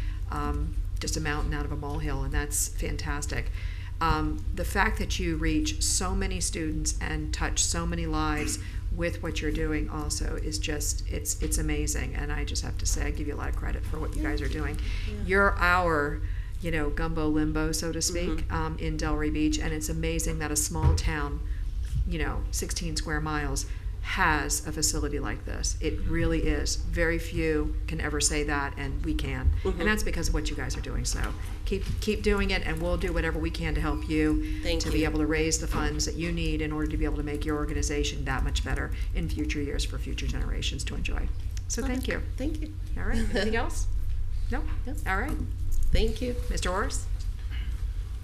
just a mountain out of a molehill, and that's fantastic. The fact that you reach so many students and touch so many lives with what you're doing also is just, it's amazing. And I just have to say, I give you a lot of credit for what you guys are doing. You're our, you know, Gumbo Limbo, so to speak, in Delray Beach. And it's amazing that a small town, you know, 16 square miles, has a facility like this. It really is. Very few can ever say that, and we can. And that's because of what you guys are doing. So keep doing it, and we'll do whatever we can to help you Thank to you. be able to raise the funds that you need in order to be able to make your organization that much better in future years for future generations to enjoy. So thank you. Thank you. All right. Anything else? No? No. All right. Thank you. Mr. Orris?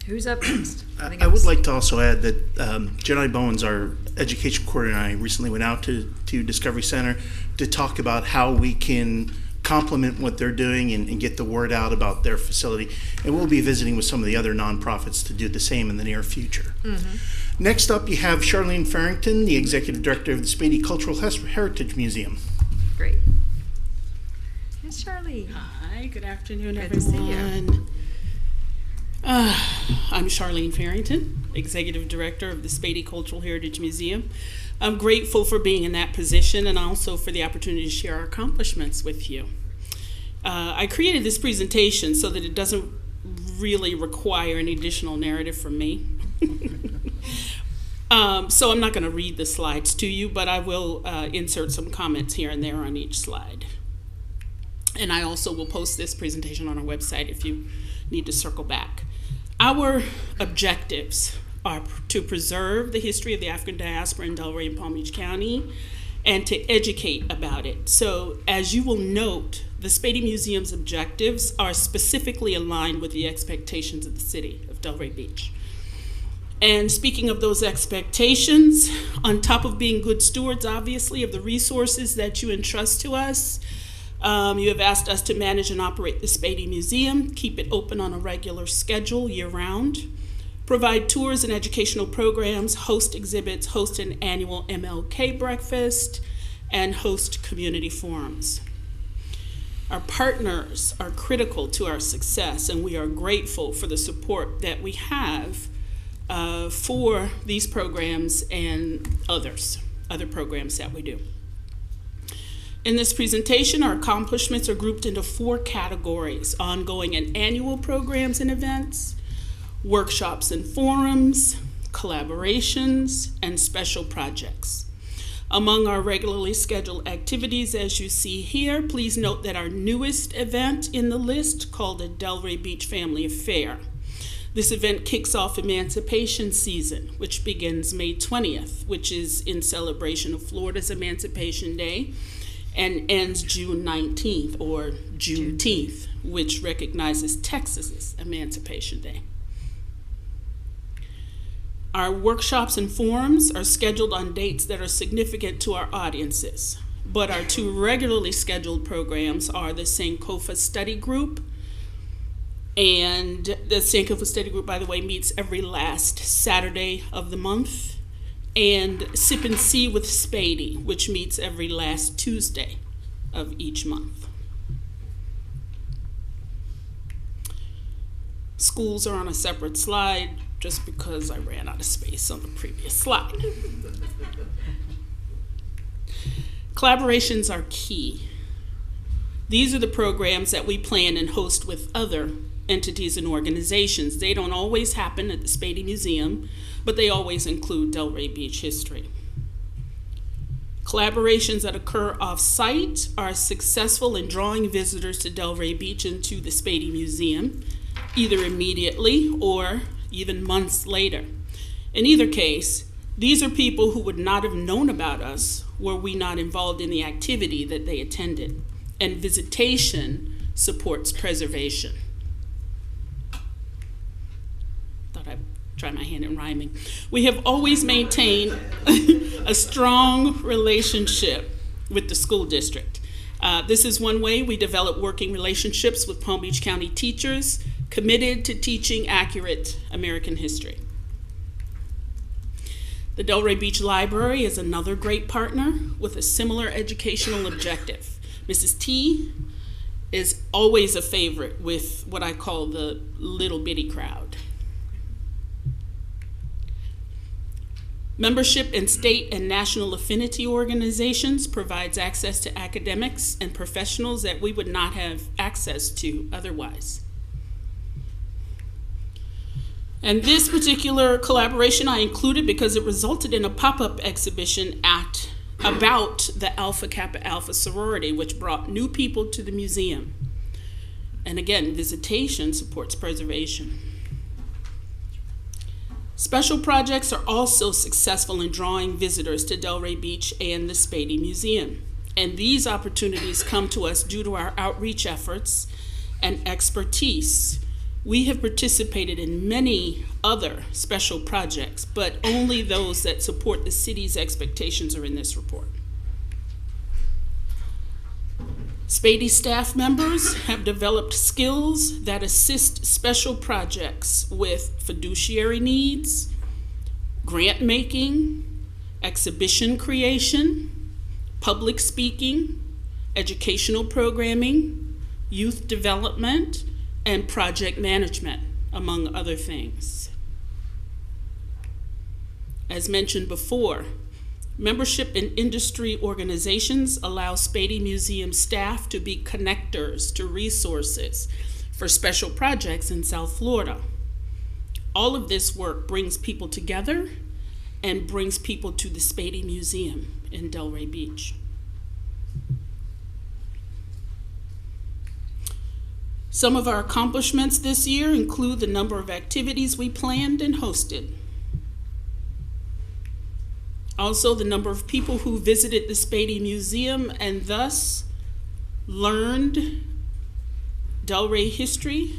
Who's up next? Anything I would else? like to also add that Jedi Bowens, our education coordinator, and I recently went out to Discovery Center to talk about how we can complement what they're doing and get the word out about their facility. And we'll be visiting with some of the other nonprofits to do the same in the near future. Next up, you have Charlene Farrington, the Executive Director of the Spady Cultural Heritage Museum. Great. Miss Charlie. Hi, good afternoon, Good to see you. everyone. I'm Charlene Farrington, Executive Director of the Spady Cultural Heritage Museum. I'm grateful for being in that position and also for the opportunity to share our accomplishments with you. I created this presentation so that it doesn't really require an additional narrative from me. So I'm not going to read the slides to you, but I will insert some comments here and there on each slide. And I also will post this presentation on our website if you need to circle back. Our objectives are to preserve the history of the African diaspora in Delray and Palm Beach County and to educate about it. So as you will note, the Spady Museum's objectives are specifically aligned with the expectations of the city of Delray Beach. And speaking of those expectations, on top of being good stewards, obviously, of the resources that you entrust to us, you have asked us to manage and operate the Spady Museum, keep it open on a regular schedule year-round, provide tours and educational programs, host exhibits, host an annual MLK breakfast, and host community forums. Our partners are critical to our success, and we are grateful for the support that we have for these programs and other programs that we do. In this presentation, our accomplishments are grouped into 4 categories: ongoing and annual programs and events, workshops and forums, collaborations, and special projects. Among our regularly scheduled activities, as you see here, please note that our newest event in the list, called the Delray Beach Family Affair. This event kicks off Emancipation Season, which begins May 20th, which is in celebration of Florida's Emancipation Day, and ends June 19th, or Juneteenth, which recognizes Texas's Emancipation Day. Our workshops and forums are scheduled on dates that are significant to our audiences, but our 2 regularly scheduled programs are the Sankofa Study Group, and the Sankofa Study Group, by the way, meets every last Saturday of the month, and Sip and See with Spady, which meets every last Tuesday of each month. Schools are on a separate slide, just because I ran out of space on the previous slide. Collaborations are key. These are the programs that we plan and host with other entities and organizations. They don't always happen at the Spady Museum, but they always include Delray Beach history. Collaborations that occur off-site are successful in drawing visitors to Delray Beach and to the Spady Museum, either immediately or even months later. In either case, these are people who would not have known about us were we not involved in the activity that they attended, and visitation supports preservation. Thought I'd try my hand in rhyming. We have always maintained a strong relationship with the school district. This is one way we develop working relationships with Palm Beach County teachers committed to teaching accurate American history. The Delray Beach Library is another great partner with a similar educational objective. Mrs. T is always a favorite with what I call the little bitty crowd. Membership in state and national affinity organizations provides access to academics and professionals that we would not have access to otherwise. And this particular collaboration I included because it resulted in a pop-up exhibition about the Alpha Kappa Alpha sorority, which brought new people to the museum. And again, visitation supports preservation. Special projects are also successful in drawing visitors to Delray Beach and the Spady Museum. And these opportunities come to us due to our outreach efforts and expertise. We have participated in many other special projects, but only those that support the city's expectations are in this report. Spady staff members have developed skills that assist special projects with fiduciary needs, grant making, exhibition creation, public speaking, educational programming, youth development, and project management, among other things. As mentioned before, membership in industry organizations allows Spady Museum staff to be connectors to resources for special projects in South Florida. All of this work brings people together and brings people to the Spady Museum in Delray Beach. Some of our accomplishments this year include the number of activities we planned and hosted. Also, the number of people who visited the Spady Museum and thus learned Delray history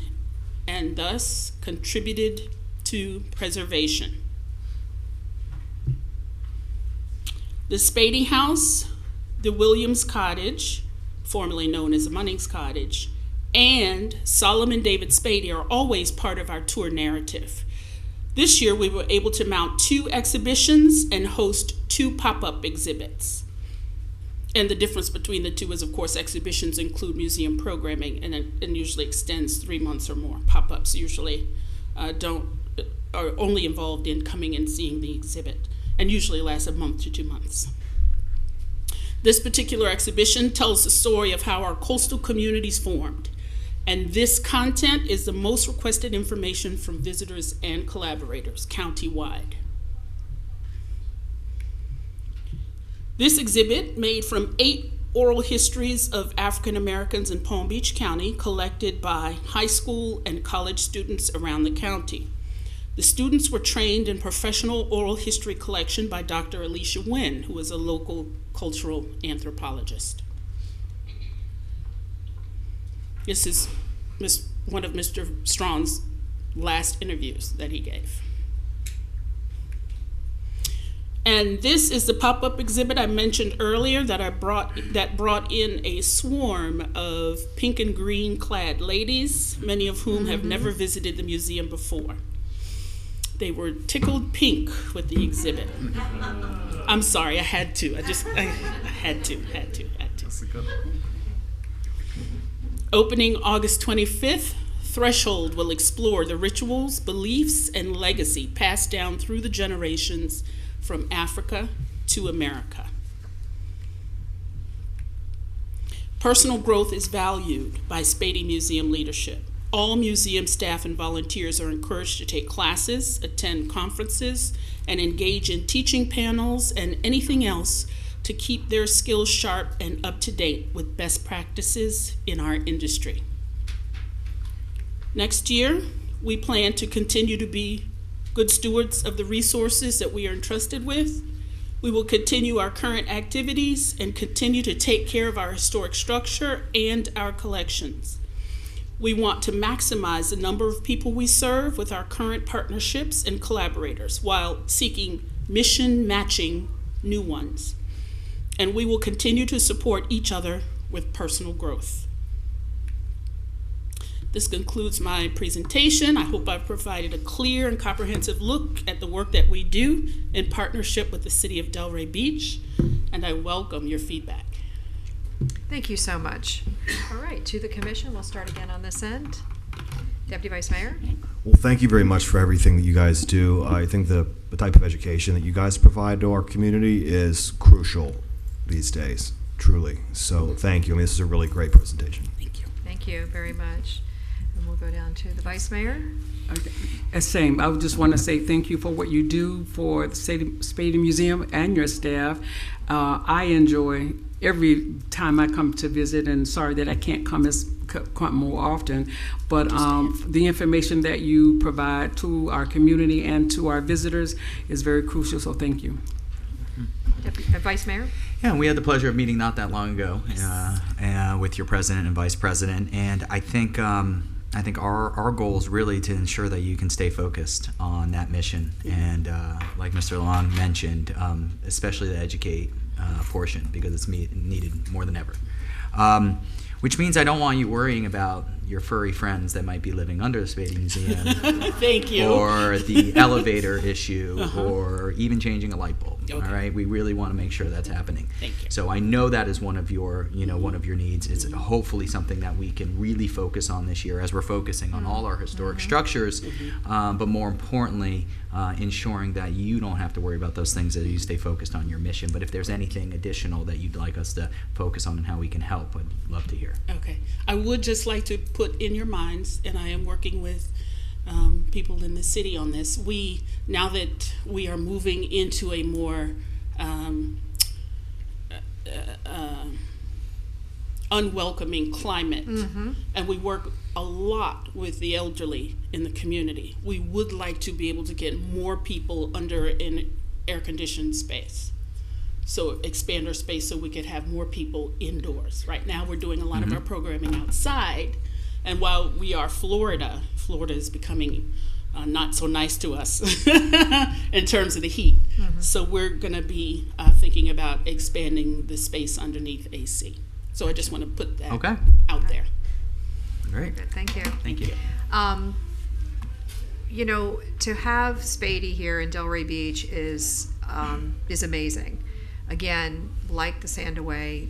and thus contributed to preservation. The Spady House, the Williams Cottage, formerly known as the Munnings Cottage, and Solomon David Spady are always part of our tour narrative. This year, we were able to mount 2 exhibitions and host 2 pop-up exhibits. And the difference between the two is, of course, exhibitions include museum programming and usually extends 3 months or more. Pop-ups usually are only involved in coming and seeing the exhibit, and usually last a month to 2 months. This particular exhibition tells the story of how our coastal communities formed, and this content is the most requested information from visitors and collaborators countywide. This exhibit, made from 8 oral histories of African Americans in Palm Beach County, collected by high school and college students around the county. The students were trained in professional oral history collection by Dr. Alicia Wynn, who is a local cultural anthropologist. This is one of Mr. Strong's last interviews that he gave. And this is the pop-up exhibit I mentioned earlier that brought in a swarm of pink and green clad ladies, many of whom have never visited the museum before. They were tickled pink with the exhibit. I'm sorry, I had to. I had to. That's a good one. Opening August 25th, Threshold will explore the rituals, beliefs, and legacy passed down through the generations from Africa to America. Personal growth is valued by Spady Museum leadership. All museum staff and volunteers are encouraged to take classes, attend conferences, and engage in teaching panels and anything else to keep their skills sharp and up to date with best practices in our industry. Next year, we plan to continue to be good stewards of the resources that we are entrusted with. We will continue our current activities and continue to take care of our historic structure and our collections. We want to maximize the number of people we serve with our current partnerships and collaborators while seeking mission-matching new ones. And we will continue to support each other with personal growth. This concludes my presentation. I hope I've provided a clear and comprehensive look at the work that we do in partnership with the City of Delray Beach, and I welcome your feedback. Thank you so much. All right, to the commission, we'll start again on this end. Deputy Vice Mayor? Well, thank you very much for everything that you guys do. I think the type of education that you guys provide to our community is crucial these days, truly. So thank you. I mean, this is a really great presentation. Thank you. Thank you very much. And we'll go down to the Vice Mayor. Okay. Same. I would just want to say thank you for what you do for the Spady Museum and your staff. I enjoy every time I come to visit, and sorry that I can't come more often, but the information that you provide to our community and to our visitors is very crucial, so thank you. Vice Mayor? Yeah, we had the pleasure of meeting not that long ago with your president and vice president, and I think our goal is really to ensure that you can stay focused on that mission, and like Mr. Long mentioned, especially the educate portion, because it's needed more than ever. Which means I don't want you worrying about your furry friends that might be living under the Spady Museum. Thank you. Or the elevator issue, or even changing a light bulb. Okay. All right, we really want to make sure that's happening. Thank you. So I know that is one of your needs. It's hopefully something that we can really focus on this year, as we're focusing on all our historic structures, but more importantly, ensuring that you don't have to worry about those things, that you stay focused on your mission. But if there's anything additional that you'd like us to focus on and how we can help, help, I'd love to hear. Okay. I would just like to put in your minds, and I am working with people in the city on this. Now that we are moving into a more unwelcoming climate, and we work a lot with the elderly in the community, we would like to be able to get more people under an air-conditioned space. So expand our space so we could have more people indoors. Right now we're doing a lot of our programming outside, and while we are Florida is becoming not so nice to us in terms of the heat. So we're gonna be thinking about expanding the space underneath AC. So I just want to put that out there. Great. Good, thank you. Thank you. You know, to have Spady here in Delray Beach is amazing. Again, like the Sandaway,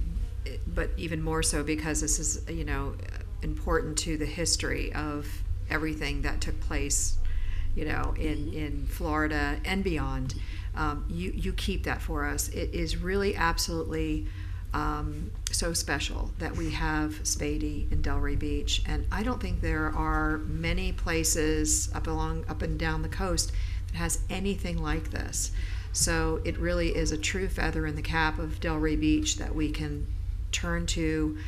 but even more so because this is, you know, important to the history of everything that took place, you know, in Florida and beyond. You keep that for us. It is really absolutely so special that we have Spady in Delray Beach, and I don't think there are many places up and down the coast that has anything like this. So it really is a true feather in the cap of Delray Beach that we can turn to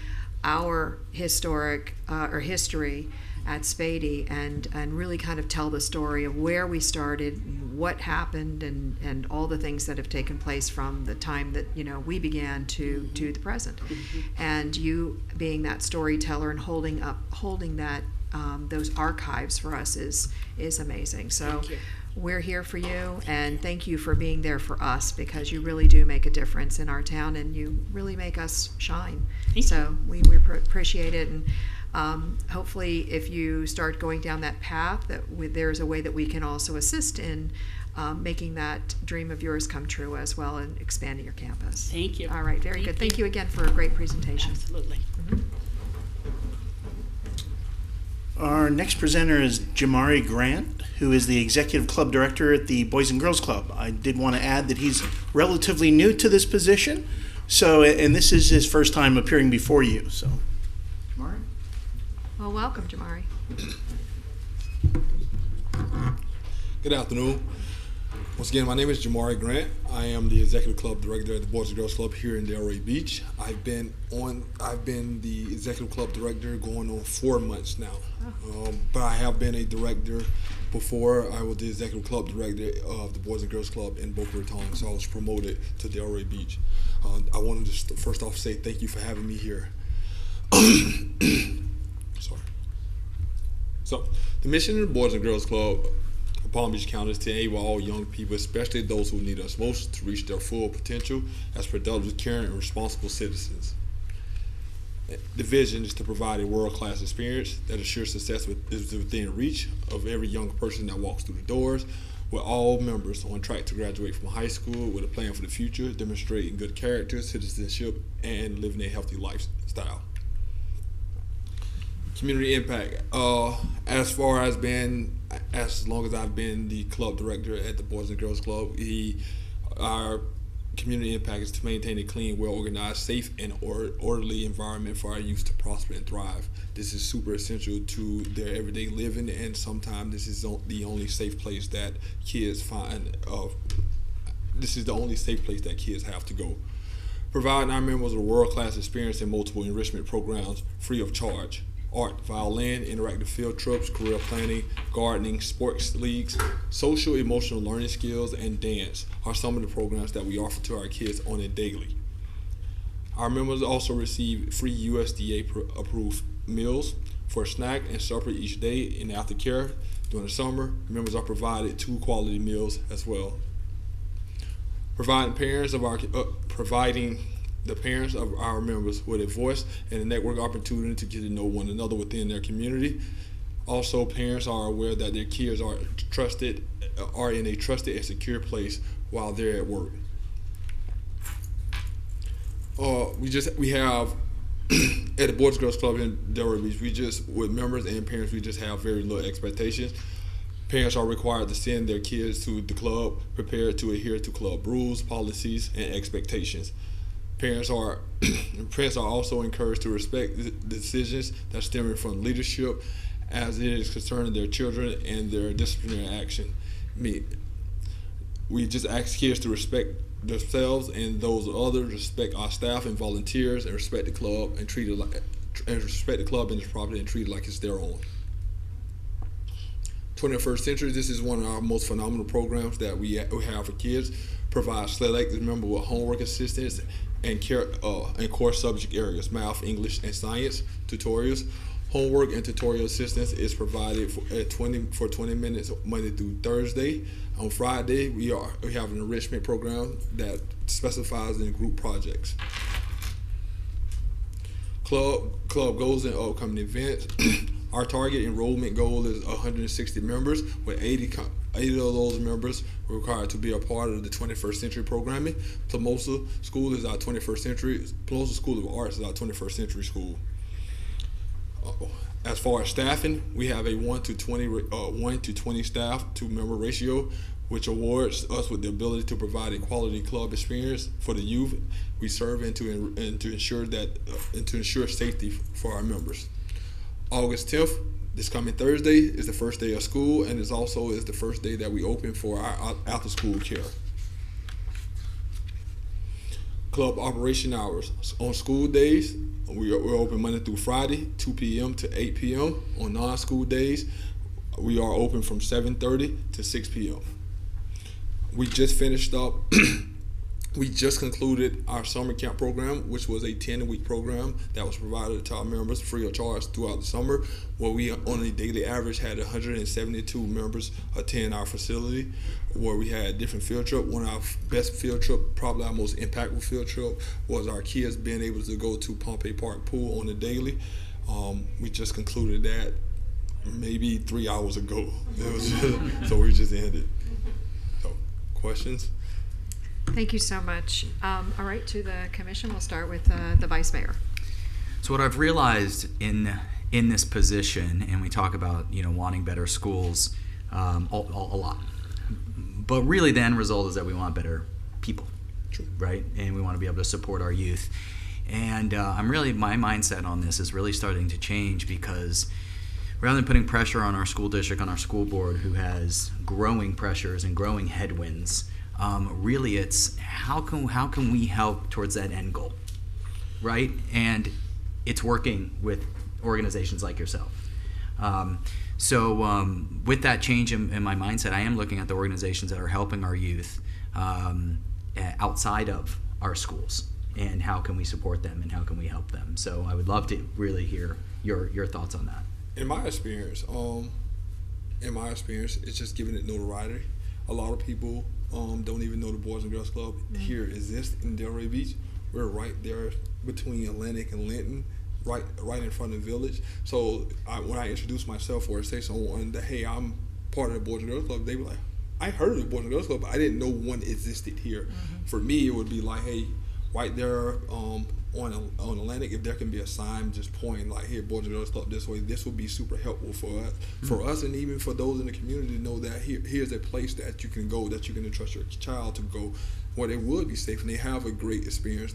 our historic or history at Spady and really kind of tell the story of where we started, what happened, and all the things that have taken place from the time that, you know, we began to the present. And you being that storyteller and holding that those archives for us is amazing. So we're here for you, and thank you for being there for us, because you really do make a difference in our town and you really make us shine. So we appreciate it, and hopefully if you start going down that path, there's a way that we can also assist in making that dream of yours come true as well, and expanding your campus. Thank you. All right, very good. Thank you again for a great presentation. Absolutely. Our next presenter is Jamari Grant, who is the Executive Club Director at the Boys and Girls Club. I did want to add that he's relatively new to this position, and this is his first time appearing before you. So, Jamari? Well, welcome, Jamari. Good afternoon. Once again, my name is Jamari Grant. I am the Executive Club Director at the Boys and Girls Club here in Delray Beach. I've been the Executive Club Director going on 4 months now. But I have been a director before. I was the Executive Club Director of the Boys and Girls Club in Boca Raton, so I was promoted to Delray Beach. I wanted to first off say thank you for having me here. Sorry. So, the mission of the Boys and Girls Club Palm Beach County is to enable all young people, especially those who need us most, to reach their full potential as productive, caring, and responsible citizens. The vision is to provide a world-class experience that assures success is within reach of every young person that walks through the doors, with all members on track to graduate from high school with a plan for the future, demonstrating good character, citizenship, and living a healthy lifestyle. Community impact. As long as I've been the club director at the Boys and Girls Club, our community impact is to maintain a clean, well-organized, safe, and orderly environment for our youth to prosper and thrive. This is super essential to their everyday living, and sometimes this is the only safe place that kids find. This is the only safe place that kids have to go. Providing our members a world-class experience in multiple enrichment programs free of charge. Art, violin, interactive field trips, career planning, gardening, sports leagues, social emotional learning skills, and dance are some of the programs that we offer to our kids on a daily. Our members also receive free USDA approved meals for snack and supper each day in aftercare. During the summer, members are provided 2 quality meals as well. Providing the parents of our members with a voice and a network opportunity to get to know one another within their community. Also, parents are aware that their kids are in a trusted and secure place while they're at work. We have at the Boys and Girls Club in Delray Beach, with members and parents, we just have very little expectations. Parents are required to send their kids to the club prepared to adhere to club rules, policies, and expectations. Parents are also encouraged to respect the decisions that stem from leadership as it is concerning their children and their disciplinary action. We just ask kids to respect themselves and those of others, respect our staff and volunteers, and respect the club and respect the club and its property and treat it like it's their own. 21st Century, this is one of our most phenomenal programs that we have for kids. Provides selected members with homework assistance and core subject areas, math, English, and science tutorials. Homework and tutorial assistance is provided for 20 minutes Monday through Thursday. On Friday, we have an enrichment program that specifies in group projects. Club goals and upcoming events. Our target enrollment goal is 160 members, with 80 of those members required to be a part of the 21st Century programming. Plumosa School is our 21st Century. Plumosa School of Arts is our 21st Century school. As far as staffing, we have a 1 to 20 staff to member ratio, which awards us with the ability to provide a quality club experience for the youth we serve and to ensure safety for our members. August 10th, this coming Thursday, is the first day of school, and it also is the first day that we open for our after-school care. Club operation hours. On school days, we're open Monday through Friday, 2 p.m. to 8 p.m. On non-school days, we are open from 7:30 to 6 p.m. We just finished up, we just concluded our summer camp program, which was a 10-week program that was provided to our members free of charge throughout the summer, where we on a daily average had 172 members attend our facility, where we had different field trip. One of our best field trip, probably our most impactful field trip, was our kids being able to go to Pompey Park Pool on a daily. We just concluded that maybe 3 hours ago. It was just, so we just ended. So, questions? Thank you so much. All right, to the commission, we'll start with the vice mayor. So what I've realized in this position, and we talk about wanting better schools a lot, but really the end result is that we want better people, right? And we want to be able to support our youth. And my mindset on this is really starting to change, because rather than putting pressure on our school district, on our school board, who has growing pressures and growing headwinds, really it's how can we help towards that end goal, right? And it's working with organizations like yourself. So with that change in my mindset, I am looking at the organizations that are helping our youth outside of our schools, and how can we support them and how can we help them. So I would love to really hear your thoughts on that. In my experience, it's just giving it notoriety. A lot of people don't even know the Boys and Girls Club here exists in Delray Beach. We're right there between Atlantic and Linton, right in front of the village. So when I introduce myself or say someone that, hey, I'm part of the Boys and Girls Club, they be like, I heard of the Boys and Girls Club, but I didn't know one existed here. For me, it would be like, hey, right there on Atlantic, if there can be a sign just pointing like, here, Boys and Girls Club this way, this would be super helpful for us, and even for those in the community to know that here's a place that you can go, that you can entrust your child to go, where they would be safe and they have a great experience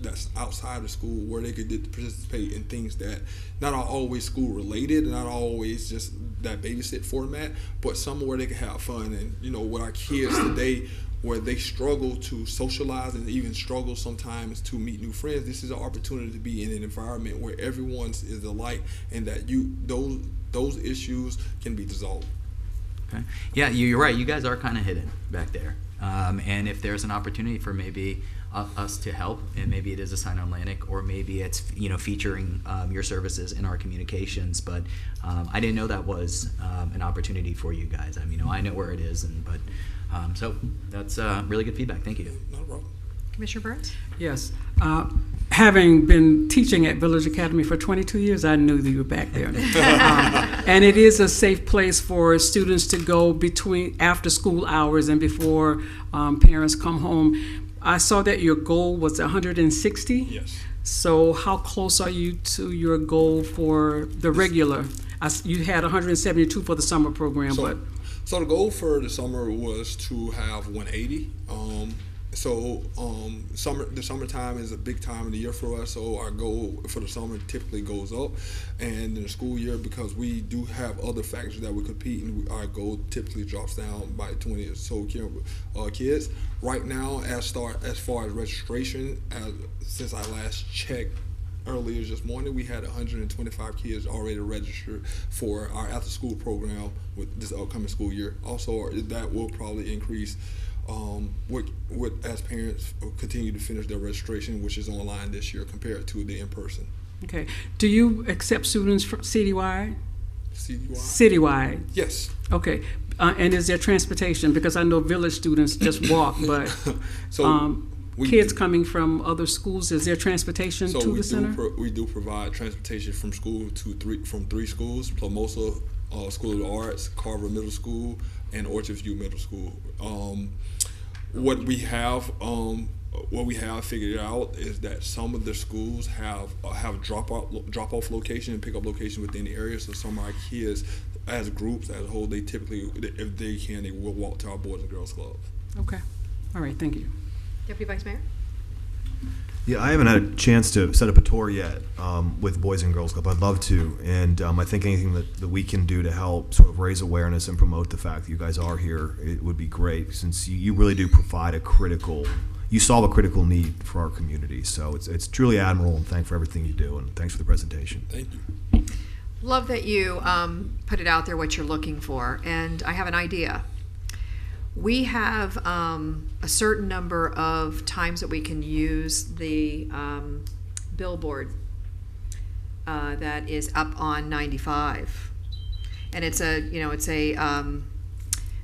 that's outside of school, where they could participate in things that not are always school related, not always just that babysit format, but somewhere they can have fun. And with our kids today, where they struggle to socialize and even struggle sometimes to meet new friends, this is an opportunity to be in an environment where everyone is alike, and that those issues can be dissolved. Okay. Yeah, you're right. You guys are kind of hidden back there. And if there's an opportunity for maybe us to help, and maybe it is a sign on Atlantic, or maybe it's featuring your services in our communications. But I didn't know that was an opportunity for you guys. I mean, I know where it is, so that's really good feedback. Thank you. Not a problem. Commissioner Burns? Yes. Having been teaching at Village Academy for 22 years, I knew that you were back there. And it is a safe place for students to go between after school hours and before parents come home. I saw that your goal was 160. Yes. So how close are you to your goal for the regular? You had 172 for the summer program, So the goal for the summer was to have 180. So the summertime is a big time of the year for us. So our goal for the summer typically goes up, and in the school year, because we do have other factors that we compete, and our goal typically drops down by 20 or so kids. Right now, as far as registration, since I last checked earlier this morning, we had 125 kids already registered for our after-school program with this upcoming school year. Also, that will probably increase as parents continue to finish their registration, which is online this year compared to the in-person. Okay. Do you accept students from citywide? Citywide? Citywide. Yes. Okay. And is there transportation? Because I know village students just walk, but kids coming from other schools, is there transportation to the center? We do provide transportation from three schools: Plamosa School of the Arts, Carver Middle School, and Orchard View Middle School. What we have figured out is that some of the schools have drop off location and pick up location within the area. So some of our kids, as groups, as a whole, they typically, if they can, they will walk to our Boys and Girls Club. Okay. All right. Thank you. Deputy Vice Mayor? Yeah, I haven't had a chance to set up a tour yet with Boys and Girls Club. I'd love to, and I think anything that we can do to help sort of raise awareness and promote the fact that you guys are here, it would be great, since you really do provide you solve a critical need for our community. So it's truly admirable, and thanks for everything you do, and thanks for the presentation. Thank you. Love that you put it out there what you're looking for, and I have an idea. We have a certain number of times that we can use the billboard that is up on 95, and it's a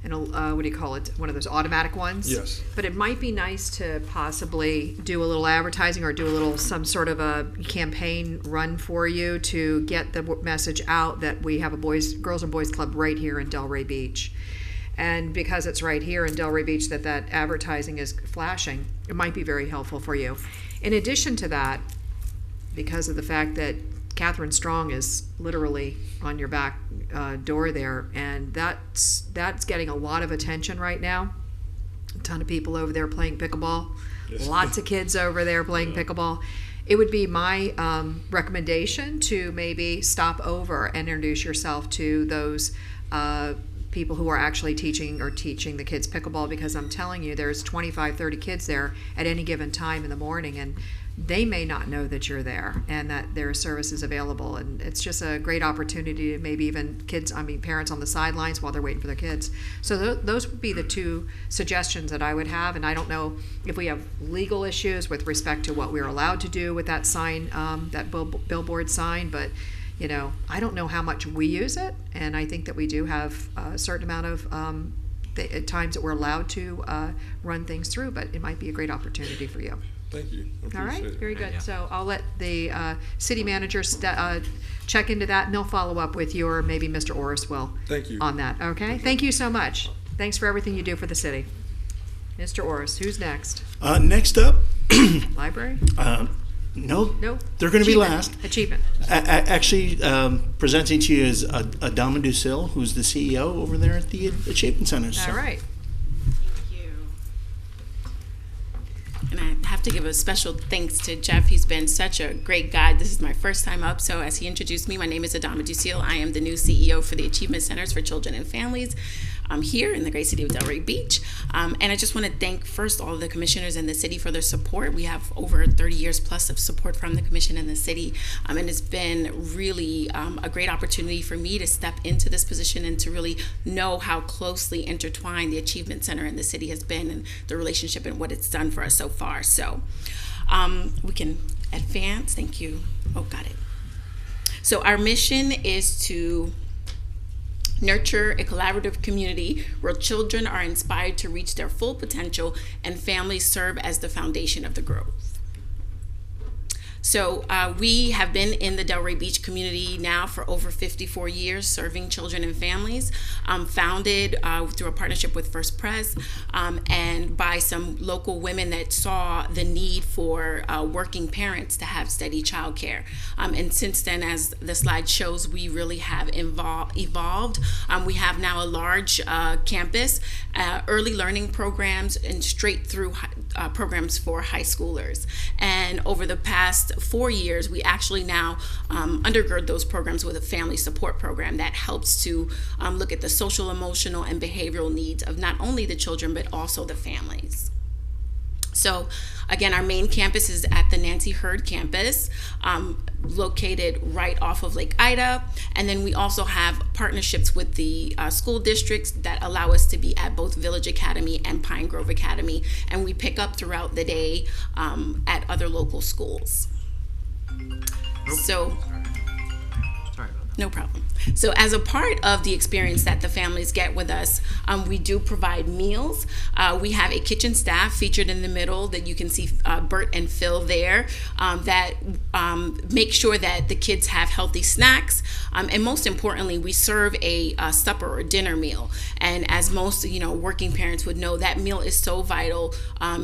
what do you call it? One of those automatic ones. Yes. But it might be nice to possibly do a little advertising or do some sort of a campaign run for you to get the message out that we have a Girls and Boys Club right here in Delray Beach. And because it's right here in Delray Beach that advertising is flashing, it might be very helpful for you. In addition to that, because of the fact that Catherine Strong is literally on your back door there, and that's getting a lot of attention right now. A ton of people over there playing pickleball. Yes. Lots of kids over there playing pickleball. It would be my recommendation to maybe stop over and introduce yourself to those people who are actually teaching the kids pickleball, because I'm telling you, there's 25, 30 kids there at any given time in the morning, and they may not know that you're there and that there are services available. And it's just a great opportunity to maybe even parents on the sidelines while they're waiting for their kids. So those would be the two suggestions that I would have. And I don't know if we have legal issues with respect to what we're allowed to do with that sign, that billboard sign, but I don't know how much we use it, and I think that we do have a certain amount of times that we're allowed to run things through, but it might be a great opportunity for you. Thank you. All right, it. very good. Yeah. So I'll let the city manager check into that, and they'll follow up with you, or maybe Mr. Orris will. Thank you. On that, okay? Thank you so much. Thanks for everything you do for the city. Mr. Orris, who's next? Next up. Library? No, No. they're going to be last. Achievement. Actually, presenting to you is Adama Dusil, who's the CEO over there at the Achievement Center. So. All right. Thank you. And I have to give a special thanks to Jeff. He's been such a great guide. This is my first time up, so as he introduced me, my name is Adama Dusil. I am the new CEO for the Achievement Centers for Children and Families. I'm here in the great city of Delray Beach. And I just want to thank first all of the commissioners in the city for their support. We have over 30 years plus of support from the commission and the city. And it's been really a great opportunity for me to step into this position and to really know how closely intertwined the Achievement Center and the city has been, and the relationship and what it's done for us so far. So we can advance. Thank you. Oh, got it. So our mission is to nurture a collaborative community where children are inspired to reach their full potential and families serve as the foundation of the growth. So we have been in the Delray Beach community now for over 54 years, serving children and families, founded through a partnership with First Pres and by some local women that saw the need for working parents to have steady childcare. And since then, as the slide shows, we really have evolved. We have now a large campus, early learning programs, and straight through programs for high schoolers. And over the past 4 years, we actually now undergird those programs with a family support program that helps to look at the social, emotional, and behavioral needs of not only the children, but also the families. So again, our main campus is at the Nancy Hurd campus, located right off of Lake Ida. And then we also have partnerships with the school districts that allow us to be at both Village Academy and Pine Grove Academy. And we pick up throughout the day at other local schools. So, no problem. So as a part of the experience that the families get with us, we do provide meals. We have a kitchen staff featured in the middle that you can see Bert and Phil there that make sure that the kids have healthy snacks. And most importantly, we serve a supper or dinner meal. And as most working parents would know, that meal is so vital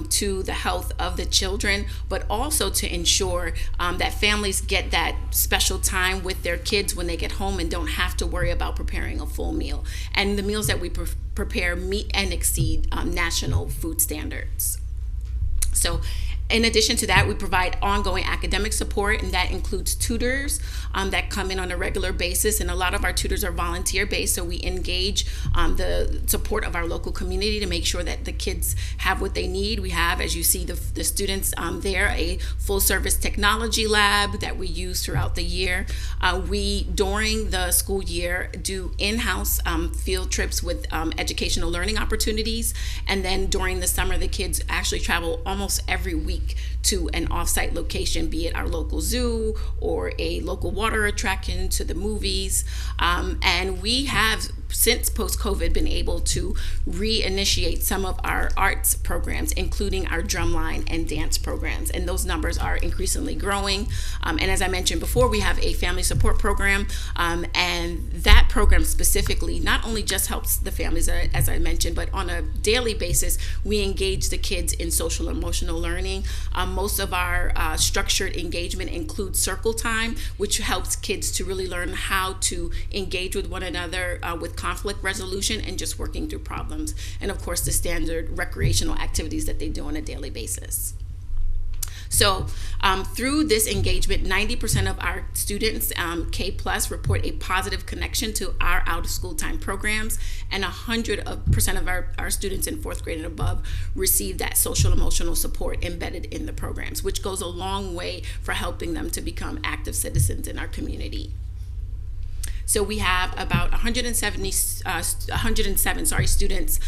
to the health of the children, but also to ensure that families get that special time with their kids when they get home and don't have to worry about preparing a full meal. And the meals that we prepare meet and exceed national food standards. So in addition to that, we provide ongoing academic support, and that includes tutors that come in on a regular basis. And a lot of our tutors are volunteer-based, so we engage the support of our local community to make sure that the kids have what they need. We have, as you see, the students there, a full-service technology lab that we use throughout the year. We, during the school year, do in-house field trips with educational learning opportunities. And then during the summer, the kids actually travel almost every week to an off-site location, be it our local zoo or a local water attraction, to the movies. And we have, since post-COVID, been able to reinitiate some of our arts programs, including our drumline and dance programs. And those numbers are increasingly growing. And as I mentioned before, we have a family support program. And that program specifically not only just helps the families, as I mentioned, but on a daily basis, we engage the kids in social and emotional learning. Most of our structured engagement includes circle time, which helps kids to really learn how to engage with one another with conflict resolution and just working through problems. And of course, the standard recreational activities that they do on a daily basis. So through this engagement, 90% of our students, K+, report a positive connection to our out-of-school time programs, and 100% of our students in 4th grade and above receive that social emotional support embedded in the programs, which goes a long way for helping them to become active citizens in our community. So we have about 107 students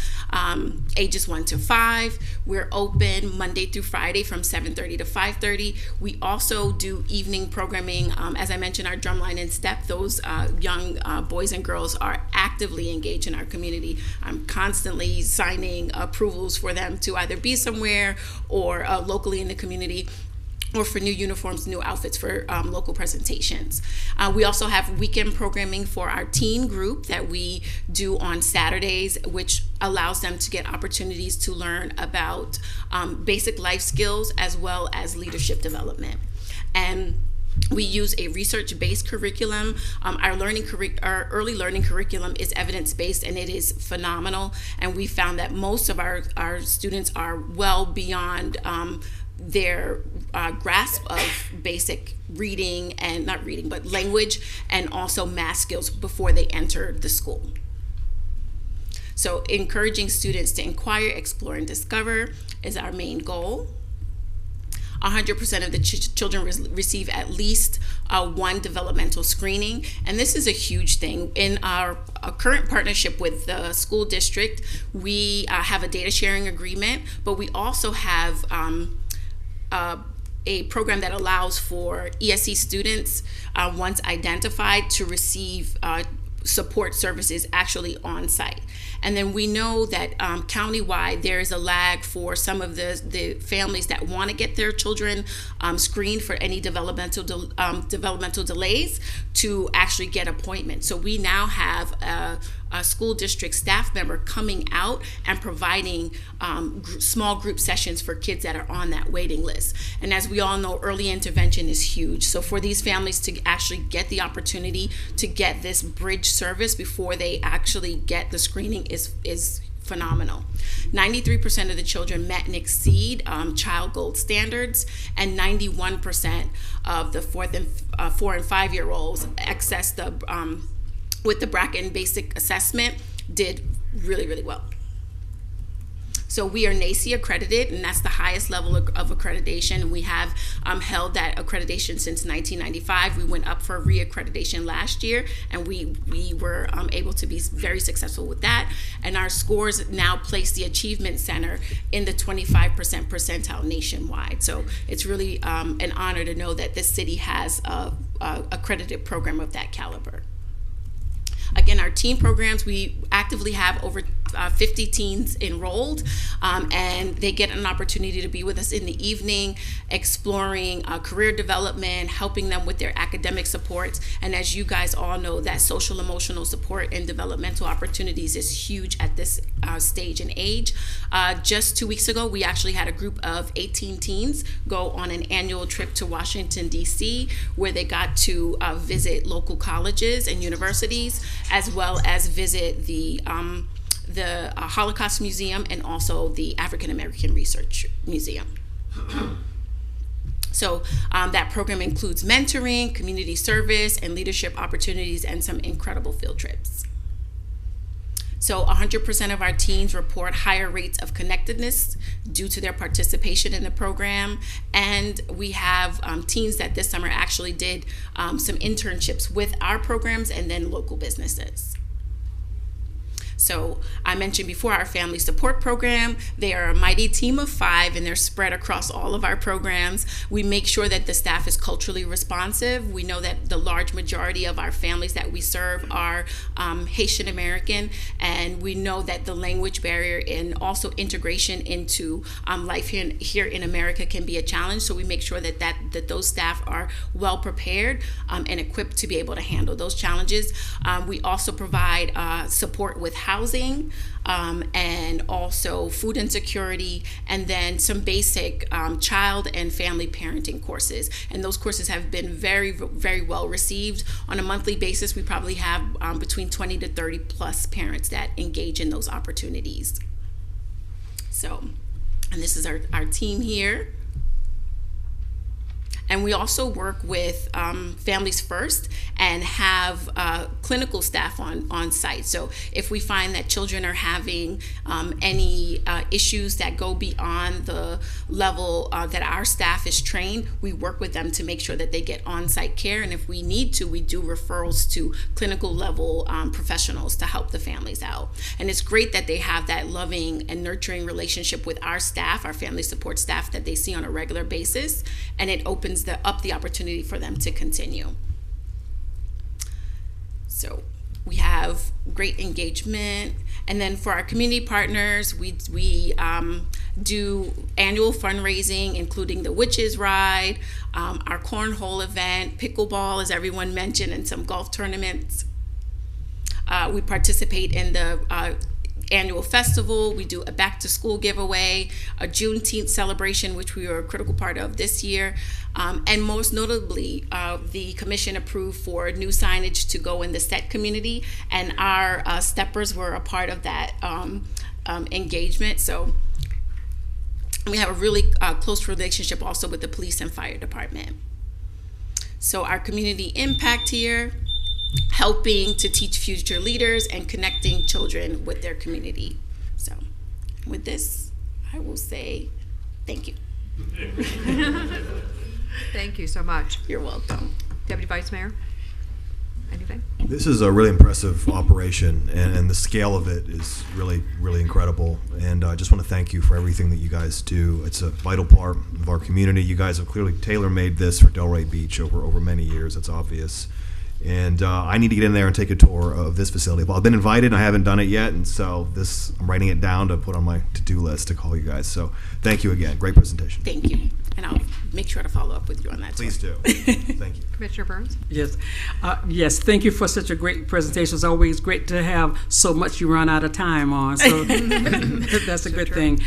ages 1 to 5. We're open Monday through Friday from 7:30 to 5:30. We also do evening programming. As I mentioned, our drumline and step, those young boys and girls are actively engaged in our community. I'm constantly signing approvals for them to either be somewhere or locally in the community, or for new uniforms, new outfits for local presentations. We also have weekend programming for our teen group that we do on Saturdays, which allows them to get opportunities to learn about basic life skills as well as leadership development. And we use a research-based curriculum. Our early learning curriculum is evidence-based, and it is phenomenal. And we found that most of our students are well beyond their grasp of basic reading, and not reading, but language, and also math skills before they enter the school. So encouraging students to inquire, explore, and discover is our main goal. 100% of the children receive at least one developmental screening, and this is a huge thing. In our current partnership with the school district, we have a data sharing agreement, but we also have a program that allows for ESC students, once identified, to receive support services actually on site. And then we know that countywide there is a lag for some of the families that want to get their children screened for any developmental delays to actually get appointments. So we now have a school district staff member coming out and providing small group sessions for kids that are on that waiting list. And as we all know, early intervention is huge. So for these families to actually get the opportunity to get this bridge service before they actually get the screening is phenomenal. 93% of the children met and exceed child gold standards, and 91% of the 4 and 5 year olds accessed the with the Bracken Basic Assessment did really, really well. So we are NACCE accredited, and that's the highest level of accreditation. And we have held that accreditation since 1995. We went up for reaccreditation last year, and we were able to be very successful with that. And our scores now place the Achievement Center in the 25% percentile nationwide. So it's really an honor to know that this city has a accredited program of that caliber. Again, our teen programs, we actively have over 50 teens enrolled, and they get an opportunity to be with us in the evening, exploring career development, helping them with their academic supports. And as you guys all know, that social emotional support and developmental opportunities is huge at this stage and age. Just 2 weeks ago, we actually had a group of 18 teens go on an annual trip to Washington, D.C., where they got to visit local colleges and universities, as well as visit the Holocaust Museum and also the African American Research Museum. So that program includes mentoring, community service, and leadership opportunities, and some incredible field trips. So 100% of our teens report higher rates of connectedness due to their participation in the program. And we have teens that this summer actually did some internships with our programs and then local businesses. So I mentioned before our family support program. They are a mighty team of 5, and they're spread across all of our programs. We make sure that the staff is culturally responsive. We know that the large majority of our families that we serve are Haitian American, and we know that the language barrier and also integration into life here in America can be a challenge. So we make sure that those staff are well prepared and equipped to be able to handle those challenges. We also provide support with housing, and also food insecurity, and then some basic child and family parenting courses. And those courses have been very, very well received. On a monthly basis, we probably have between 20 to 30 plus parents that engage in those opportunities. So, and this is our team here. And we also work with Families First and have clinical staff on site. So if we find that children are having any issues that go beyond the level that our staff is trained, we work with them to make sure that they get on-site care. And if we need to, we do referrals to clinical level professionals to help the families out. And it's great that they have that loving and nurturing relationship with our staff, our family support staff, that they see on a regular basis, and it opens up the opportunity for them to continue. So we have great engagement. And then for our community partners, we do annual fundraising, including the Witches Ride, our cornhole event, pickleball, as everyone mentioned, and some golf tournaments. We participate in the annual festival. We do a back to school giveaway, a Juneteenth celebration, which we were a critical part of this year. And most notably, the commission approved for new signage to go in the SET community, and our steppers were a part of that engagement. So we have a really close relationship also with the police and fire department. So our community impact here, helping to teach future leaders and connecting children with their community. So with this, I will say thank you. Thank you so much. You're welcome. Deputy Vice Mayor, anything? This is a really impressive operation, and the scale of it is really, really incredible. And I just want to thank you for everything that you guys do. It's a vital part of our community. You guys have clearly tailor-made this for Delray Beach over many years. It's obvious. And I need to get in there and take a tour of this facility. Well, I've been invited, and I haven't done it yet, and so I'm writing it down to put on my to-do list to call you guys. So thank you again. Great presentation. Thank you. And I'll make sure to follow up with you on that. Please do. Thank you. Commissioner Burns? Yes, yes. Thank you for such a great presentation. It's always great to have so much you run out of time on. So that's a good thing.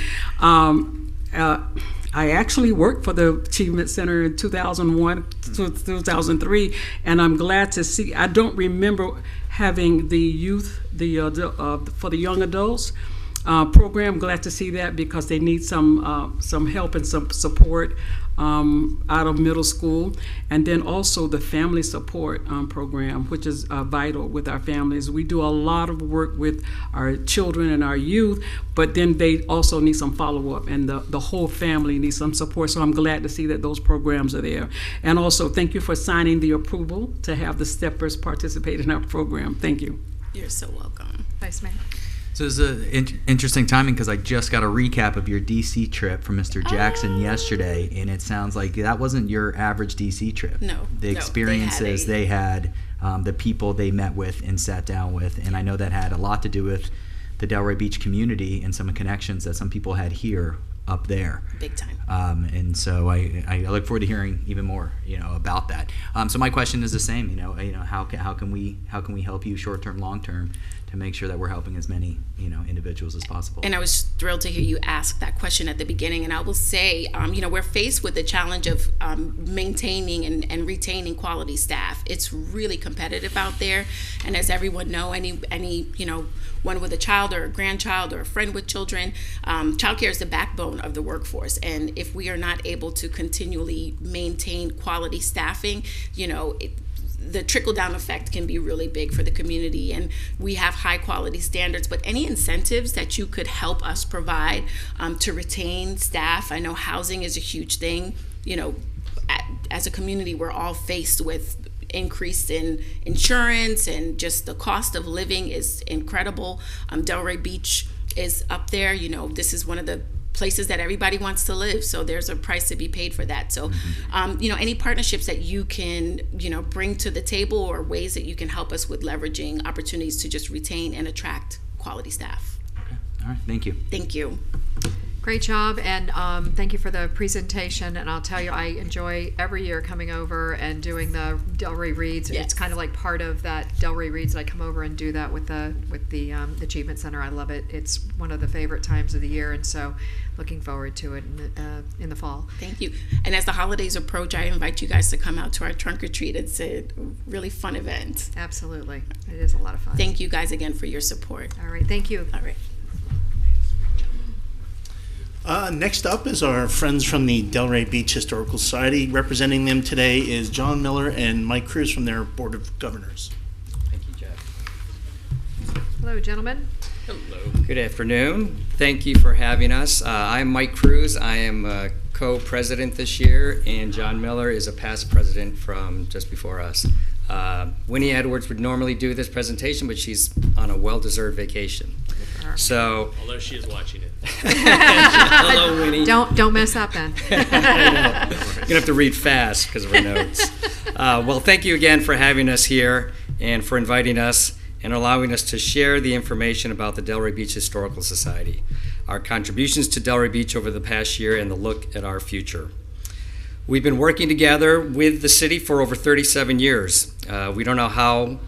I actually worked for the Achievement Center in 2001 to 2003, and I'm glad to see. I don't remember having the youth, for the young adults program. Glad to see that because they need some help and some support out of middle school, and then also the family support program, which is vital with our families. We do a lot of work with our children and our youth, but then they also need some follow-up, and the whole family needs some support. So I'm glad to see that those programs are there. And also, thank you for signing the approval to have the steppers participate in our program. Thank you. You're so welcome. Vice Mayor? So it's interesting timing because I just got a recap of your DC trip from Mr. Jackson yesterday, and it sounds like that wasn't your average DC trip. No. The experiences they had, the people they met with and sat down with, and I know that had a lot to do with the Delray Beach community and some connections that some people had here up there. Big time. And so I look forward to hearing even more, about that. So my question is the same. How can we help you short term, long term, to make sure that we're helping as many individuals as possible? And I was thrilled to hear you ask that question at the beginning. And I will say, we're faced with the challenge of maintaining and retaining quality staff. It's really competitive out there. And as everyone know, any one with a child or a grandchild or a friend with children, childcare is the backbone of the workforce. And if we are not able to continually maintain quality staffing, the trickle-down effect can be really big for the community, and we have high quality standards, but any incentives that you could help us provide to retain staff. I know housing is a huge thing. As a community, we're all faced with increase in insurance, and just the cost of living is incredible. Delray Beach is up there. This is one of the places that everybody wants to live, so there's a price to be paid for that. So any partnerships that you can bring to the table, or ways that you can help us with leveraging opportunities to just retain and attract quality staff. Okay. All right, thank you. Thank you. Great job, and thank you for the presentation. And I'll tell you, I enjoy every year coming over and doing the Delray Reads. Yes. It's kind of like part of that Delray Reads that I come over and do that with the Achievement Center. I love it. It's one of the favorite times of the year, and so looking forward to it in the fall. Thank you. And as the holidays approach, I invite you guys to come out to our trunk or treat. It's a really fun event. Absolutely, it is a lot of fun. Thank you guys again for your support. All right, thank you. All right. Next up is our friends from the Delray Beach Historical Society. Representing them today is John Miller and Mike Cruz from their Board of Governors. Thank you, Jeff. Hello, gentlemen. Hello. Good afternoon. Thank you for having us. I'm Mike Cruz. I am co-president this year, and John Miller is a past president from just before us. Winnie Edwards would normally do this presentation, but she's on a well-deserved vacation. So, although she is watching it. Hello, Winnie. Don't mess up then. You're gonna have to read fast because of her notes. Well, thank you again for having us here and for inviting us and allowing us to share the information about the Delray Beach Historical Society, our contributions to Delray Beach over the past year, and the look at our future. We've been working together with the city for over 37 years. We don't know how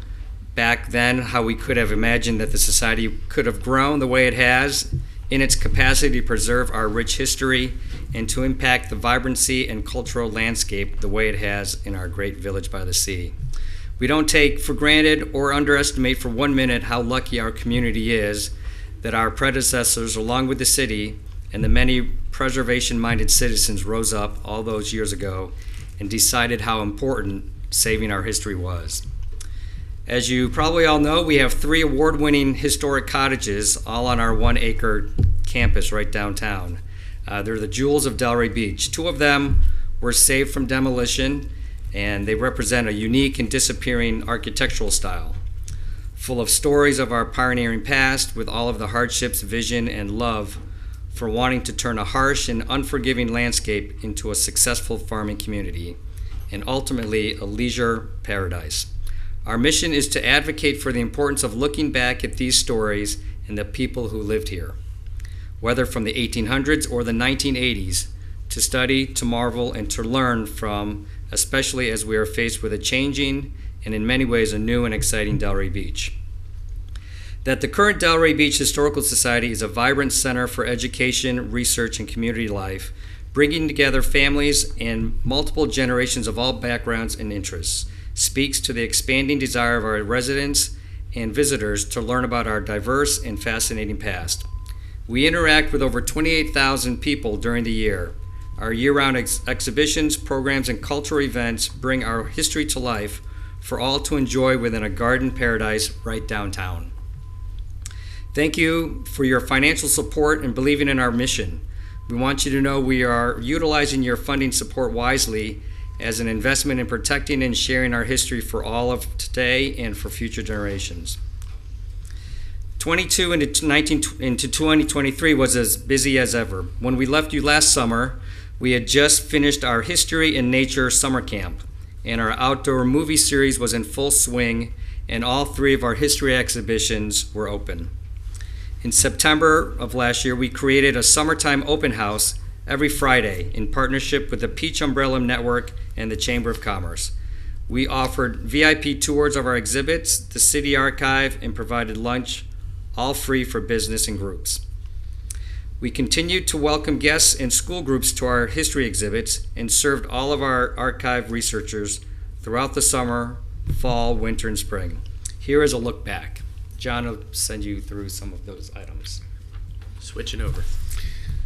back then how we could have imagined that the society could have grown the way it has in its capacity to preserve our rich history and to impact the vibrancy and cultural landscape the way it has in our great village by the sea. We don't take for granted or underestimate for 1 minute how lucky our community is that our predecessors, along with the city and the many preservation-minded citizens, rose up all those years ago and decided how important saving our history was. As you probably all know, we have 3 award-winning historic cottages all on our 1-acre campus right downtown. They're the jewels of Delray Beach. 2 of them were saved from demolition, and they represent a unique and disappearing architectural style, full of stories of our pioneering past, with all of the hardships, vision, and love for wanting to turn a harsh and unforgiving landscape into a successful farming community, and ultimately a leisure paradise. Our mission is to advocate for the importance of looking back at these stories and the people who lived here, whether from the 1800s or the 1980s, to study, to marvel, and to learn from, especially as we are faced with a changing and in many ways a new and exciting Delray Beach. That the current Delray Beach Historical Society is a vibrant center for education, research, and community life, bringing together families and multiple generations of all backgrounds and interests, speaks to the expanding desire of our residents and visitors to learn about our diverse and fascinating past. We interact with over 28,000 people during the year. Our year-round exhibitions, programs, and cultural events bring our history to life for all to enjoy within a garden paradise right downtown. Thank you for your financial support and believing in our mission. We want you to know we are utilizing your funding support wisely as an investment in protecting and sharing our history for all of today and for future generations. 22 into 2023 was as busy as ever. When we left you last summer, we had just finished our History in Nature summer camp, and our outdoor movie series was in full swing, and all 3 of our history exhibitions were open. In September of last year, we created a summertime open house every Friday in partnership with the Peach Umbrella Network and the Chamber of Commerce. We offered VIP tours of our exhibits, the City Archive, and provided lunch, all free for business and groups. We continued to welcome guests and school groups to our history exhibits and served all of our archive researchers throughout the summer, fall, winter, and spring. Here is a look back. John will send you through some of those items. Switching over.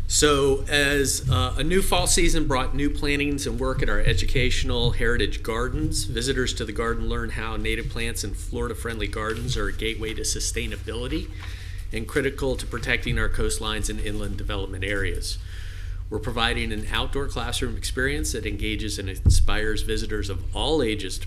So as a new fall season brought new plantings and work at our educational heritage gardens, visitors to the garden learn how native plants and Florida-friendly gardens are a gateway to sustainability and critical to protecting our coastlines and inland development areas. We're providing an outdoor classroom experience that engages and inspires visitors of all ages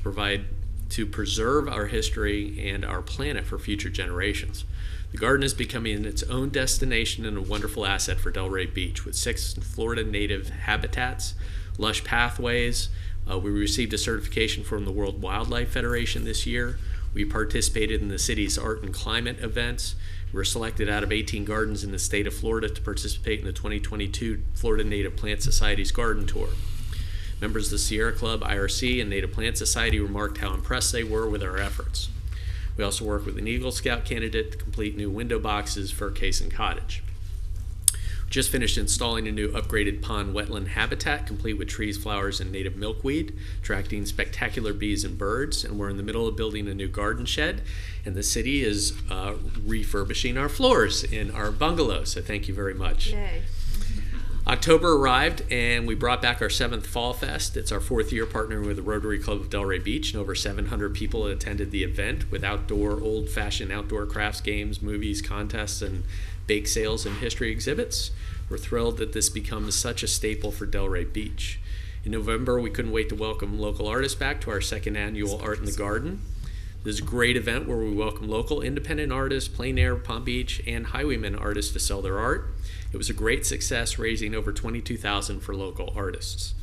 to preserve our history and our planet for future generations. The garden is becoming its own destination and a wonderful asset for Delray Beach with 6 Florida native habitats, lush pathways. We received a certification from the World Wildlife Federation this year. We participated in the city's art and climate events. We were selected out of 18 gardens in the state of Florida to participate in the 2022 Florida Native Plant Society's garden tour. Members of the Sierra Club, IRC, and Native Plant Society remarked how impressed they were with our efforts. We also worked with an Eagle Scout candidate to complete new window boxes for Cason Cottage. We just finished installing a new upgraded pond wetland habitat, complete with trees, flowers, and native milkweed, attracting spectacular bees and birds. And we're in the middle of building a new garden shed, and the city is refurbishing our floors in our bungalow. So thank you very much. Yay. October arrived, and we brought back our 7th Fall Fest. It's our 4th year partnering with the Rotary Club of Delray Beach, and over 700 people attended the event with old-fashioned outdoor crafts, games, movies, contests, and bake sales and history exhibits. We're thrilled that this becomes such a staple for Delray Beach. In November, we couldn't wait to welcome local artists back to our 2nd annual Art in the Garden. This is a great event where we welcome local independent artists, plein air, Palm Beach, and highwaymen artists to sell their art. It was a great success, raising over $22,000 for local artists.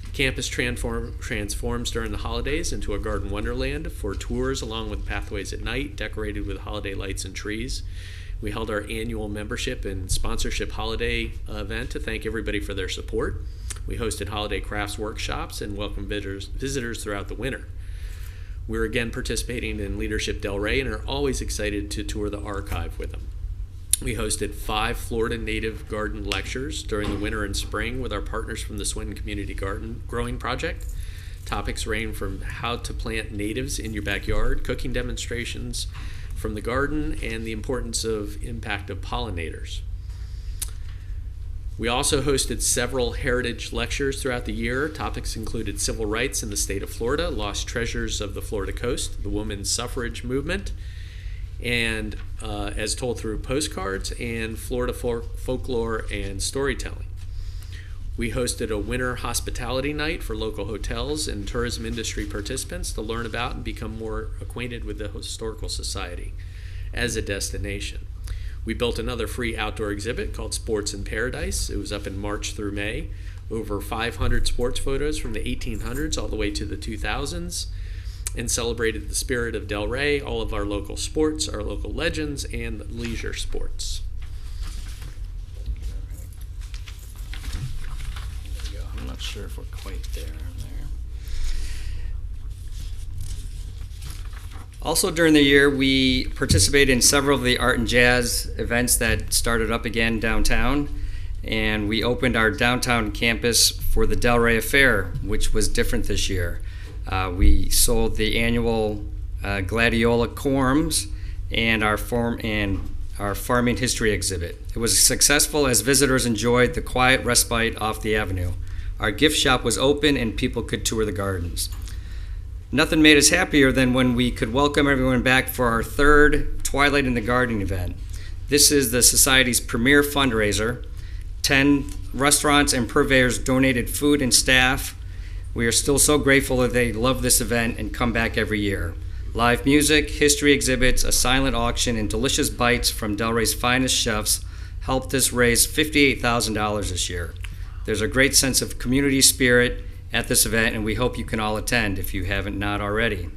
The campus transforms during the holidays into a garden wonderland for tours along with pathways at night, decorated with holiday lights and trees. We held our annual membership and sponsorship holiday event to thank everybody for their support. We hosted holiday crafts workshops and welcomed visitors throughout the winter. We're again participating in Leadership Delray and are always excited to tour the archive with them. We hosted 5 Florida native garden lectures during the winter and spring with our partners from the Swinton Community Garden Growing Project. Topics range from how to plant natives in your backyard, cooking demonstrations from the garden, and the importance of impact of pollinators. We also hosted several heritage lectures throughout the year. Topics included civil rights in the state of Florida, lost treasures of the Florida coast, the women's suffrage movement, and as told through postcards, and Florida folklore and storytelling. We hosted a winter hospitality night for local hotels and tourism industry participants to learn about and become more acquainted with the Historical Society as a destination. We built another free outdoor exhibit called Sports in Paradise. It was up in March through May. Over 500 sports photos from the 1800s all the way to the 2000s. and celebrated the spirit of Delray, all of our local sports, our local legends, and leisure sports. There we go. I'm not sure if we're quite there. Also during the year, we participated in several of the art and jazz events that started up again downtown. And we opened our downtown campus for the Delray Affair, which was different this year. We sold the annual Gladiola Corms and our farming history exhibit. It was successful as visitors enjoyed the quiet respite off the avenue. Our gift shop was open and people could tour the gardens. Nothing made us happier than when we could welcome everyone back for our third Twilight in the Garden event. This is the Society's premier fundraiser. 10 restaurants and purveyors donated food and staff. We are still so grateful that they love this event and come back every year. Live music, history exhibits, a silent auction, and delicious bites from Delray's finest chefs helped us raise $58,000 this year. There's a great sense of community spirit at this event, and we hope you can all attend if you haven't not already.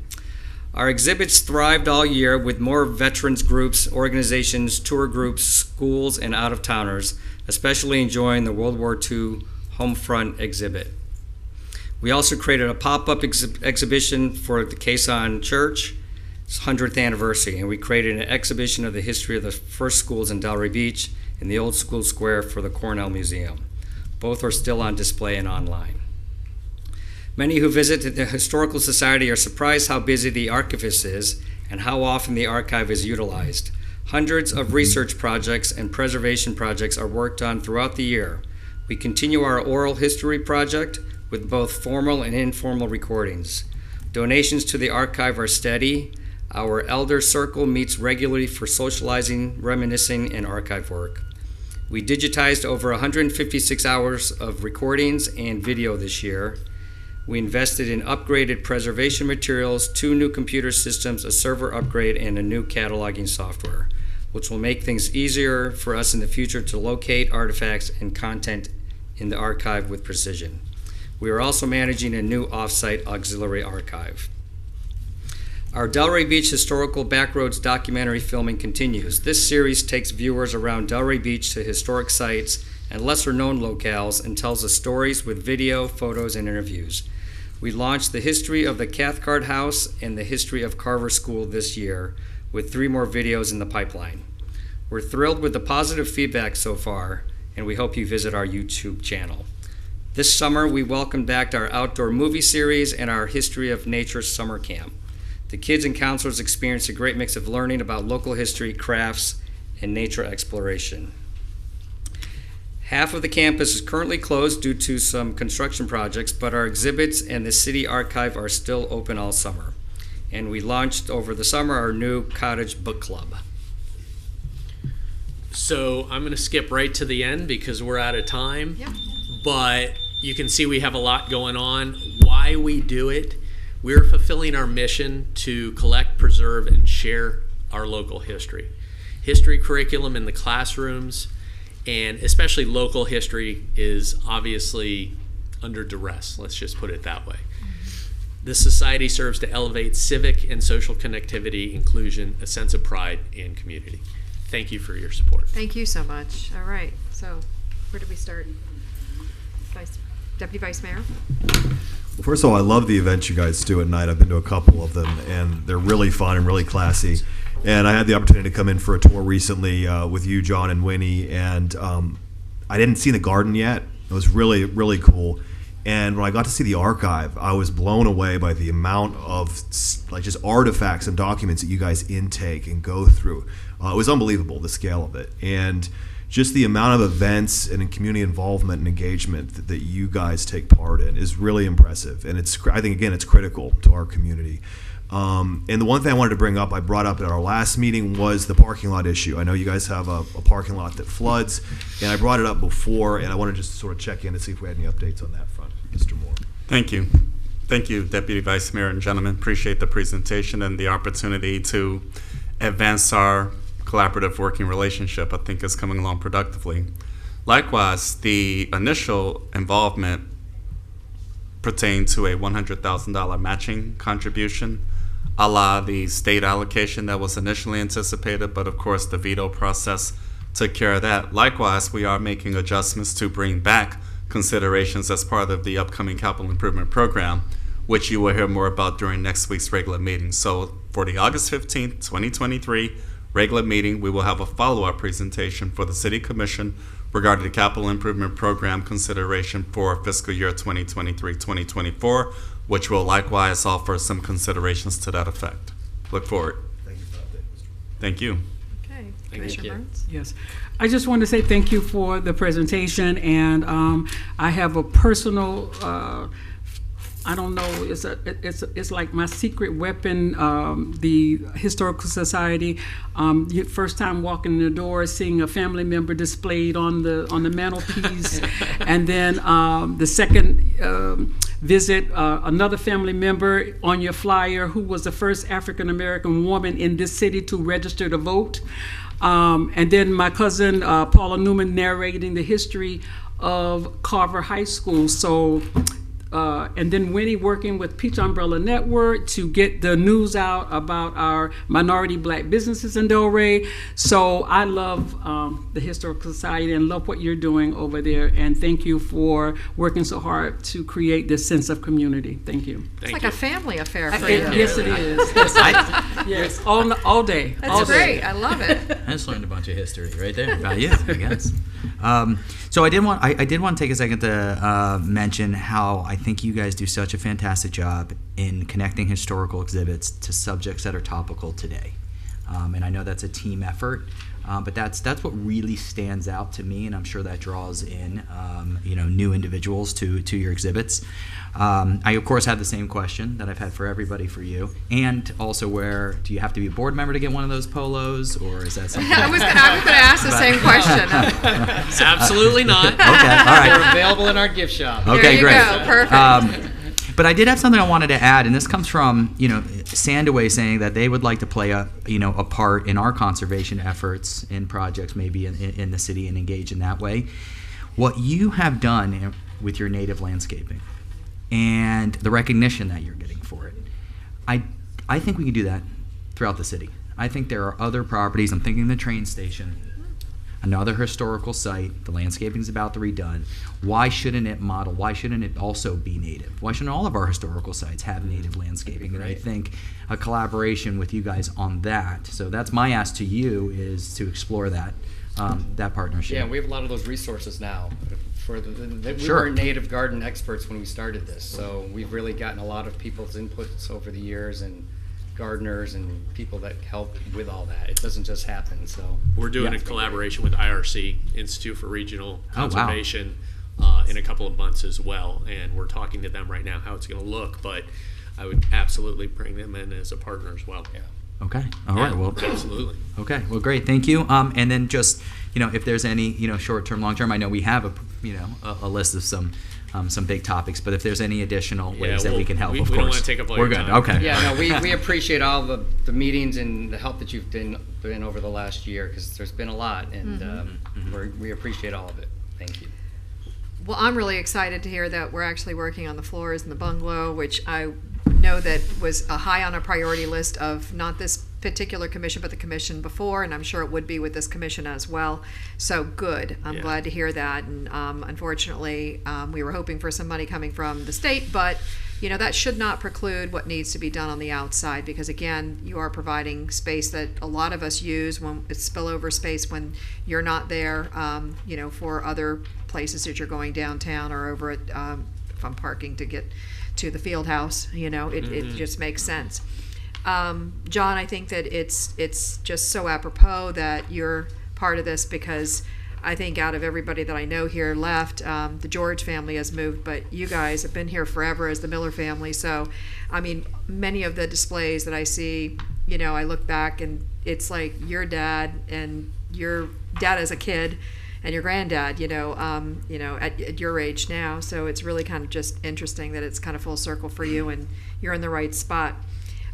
Our exhibits thrived all year with more veterans groups, organizations, tour groups, schools, and out-of-towners, especially enjoying the World War II Homefront exhibit. We also created a pop-up exhibition for the Quezon Church, its 100th anniversary, and we created an exhibition of the history of the first schools in Delray Beach in the old school square for the Cornell Museum. Both are still on display and online. Many who visit the Historical Society are surprised how busy the archivist is and how often the archive is utilized. Hundreds of research projects and preservation projects are worked on throughout the year. We continue our oral history project with both formal and informal recordings. Donations to the archive are steady. Our elder circle meets regularly for socializing, reminiscing, and archive work. We digitized over 156 hours of recordings and video this year. We invested in upgraded preservation materials, 2 new computer systems, a server upgrade, and a new cataloging software, which will make things easier for us in the future to locate artifacts and content in the archive with precision. We are also managing a new off-site auxiliary archive. Our Delray Beach Historical Backroads documentary filming continues. This series takes viewers around Delray Beach to historic sites and lesser-known locales and tells us stories with video, photos, and interviews. We launched the history of the Cathcart House and the history of Carver School this year, with 3 more videos in the pipeline. We're thrilled with the positive feedback so far, and we hope you visit our YouTube channel. This summer, we welcomed back our outdoor movie series and our History of Nature summer camp. The kids and counselors experienced a great mix of learning about local history, crafts, and nature exploration. Half of the campus is currently closed due to some construction projects, but our exhibits and the city archive are still open all summer. And we launched over the summer our new Cottage Book Club. So I'm going to skip right to the end because we're out of time. Yep. But you can see we have a lot going on. Why we do it, we're fulfilling our mission to collect, preserve, and share our local history. History curriculum in the classrooms, and especially local history, is obviously under duress. Let's just put it that way. This society serves to elevate civic and social connectivity, inclusion, a sense of pride, and community. Thank you for your support. Thank you so much. All right, so where do we start? Deputy Vice Mayor? Well, first of all, I love the events you guys do at night. I've been to a couple of them, and they're really fun and really classy. And I had the opportunity to come in for a tour recently with you, John, and Winnie, and I didn't see the garden yet. It was really, really cool. And when I got to see the archive, I was blown away by the amount of just artifacts and documents that you guys intake and go through. It was unbelievable, the scale of it. And just the amount of events and community involvement and engagement that you guys take part in is really impressive. And I think, again, it's critical to our community. And the one thing I wanted to bring up, I brought up at our last meeting, was the parking lot issue. I know you guys have a parking lot that floods, and I brought it up before, and I wanted to just sort of check in to see if we had any updates on that front. Mr. Moore. Thank you. Thank you, Deputy Vice Mayor and gentlemen. Appreciate the presentation and the opportunity to advance our collaborative working relationship. I think is coming along productively. Likewise, the initial involvement pertain to a $100,000 matching contribution, a la the state allocation that was initially anticipated, but of course the veto process took care of that. Likewise, we are making adjustments to bring back considerations as part of the upcoming capital improvement program, which you will hear more about during next week's regular meeting. So for the August 15th, 2023 regular meeting, we will have a follow-up presentation for the City Commission regarding the capital improvement program consideration for fiscal year 2023-2024, which will likewise offer some considerations to that effect. Look forward. Thank you for that update, Mr. Okay, Thank you. Commissioner Burns? Yes. I just want to say thank you for the presentation, and I have a personal, I don't know, it's like my secret weapon, the Historical Society. First time walking in the door, seeing a family member displayed on the mantelpiece, and then the second visit, another family member on your flyer who was the first African American woman in this city to register to vote. And then my cousin Paula Newman narrating the history of Carver High School. So, and then Winnie working with Peach Umbrella Network to get the news out about our minority black businesses in Delray. So I love the Historical Society and love what you're doing over there. And thank you for working so hard to create this sense of community. Thank you. It's like a family affair for you. Yes, it is. Yes, all day. That's all great. day. I love it. I just learned a bunch of history right there about you, I guess. So I did want to take a second to mention how I think you guys do such a fantastic job in connecting historical exhibits to subjects that are topical today. And I know that's a team effort, but that's what really stands out to me, and I'm sure that draws in new individuals to your exhibits. I of course have the same question that I've had for everybody for you, and also where do you have to be a board member to get one of those polos, or is that something? I was going to ask the same question. Absolutely not. Okay, all right. They're available in our gift shop. Okay, there you great. go. Perfect. But I did have something I wanted to add, and this comes from Sandaway saying that they would like to play a part in our conservation efforts in projects maybe in the city and engage in that way. What you have done with your native landscaping and the recognition that you're getting for it, I think we can do that throughout the city. I think there are other properties. I'm thinking the train station, another historical site. The landscaping is about to be redone. Why shouldn't it model? Why shouldn't it also be native? Why shouldn't all of our historical sites have native landscaping? And I think a collaboration with you guys on that. So that's my ask to you, is to explore that partnership. Yeah, we have a lot of those resources now. We Sure. weren't native garden experts when we started this, so we've really gotten a lot of people's inputs over the years, and gardeners and people that help with all that. It doesn't just happen. So We're doing a collaboration with IRC, Institute for Regional Oh, wow. Conservation, in a couple of months as well, and we're talking to them right now how it's going to look, but I would absolutely bring them in as a partner as well. Yeah. Okay. All right. Well, absolutely. Okay. Well, great. Thank you. And then just, if there's any, short-term, long-term, I know we have a list of some big topics, but if there's any additional ways that we can help, of course. We don't want to take up all We're your good. time. Okay. Yeah, no, we appreciate all the meetings and the help that you've been over the last year, because there's been a lot, and we appreciate all of it. Thank you. Well, I'm really excited to hear that we're actually working on the floors in the bungalow, which I know that was high on a priority list of not this particular commission, but the commission before, and I'm sure it would be with this commission as well. So good. I'm glad to hear that. And unfortunately, we were hoping for some money coming from the state, but that should not preclude what needs to be done on the outside, because again, you are providing space that a lot of us use when it's spillover space when you're not there, for other places that you're going downtown or over at, if I'm parking to get to the field house, it just makes sense. John, I think that it's just so apropos that you're part of this, because I think out of everybody that I know here left, the George family has moved, but you guys have been here forever as the Miller family. So, I mean, many of the displays that I see, I look back and it's like your dad and your dad as a kid and your granddad, at your age now. So it's really kind of just interesting that it's kind of full circle for you and you're in the right spot.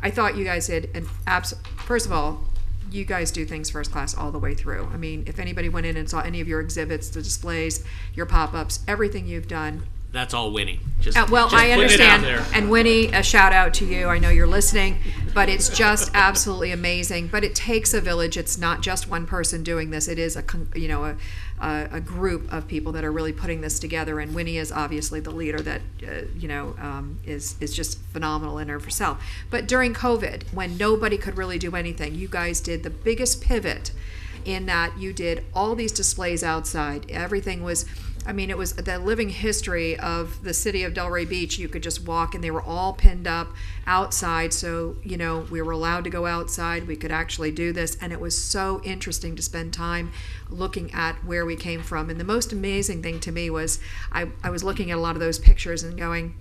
I thought you guys did first of all, you guys do things first class all the way through. I mean, if anybody went in and saw any of your exhibits, the displays, your pop-ups, everything you've done That's all Winnie. Just, Well, just I putting it out understand. there. And Winnie, a shout out to you. I know you're listening, but it's just absolutely amazing. But it takes a village. It's not just one person doing this. It is a group of people that are really putting this together. And Winnie is obviously the leader that is just phenomenal in and of herself. But during COVID, when nobody could really do anything, you guys did the biggest pivot in that you did all these displays outside. Everything was, I mean, it was the living history of the city of Delray Beach. You could just walk and they were all pinned up outside. So, we were allowed to go outside. We could actually do this. And it was so interesting to spend time looking at where we came from. And the most amazing thing to me was I was looking at a lot of those pictures and going,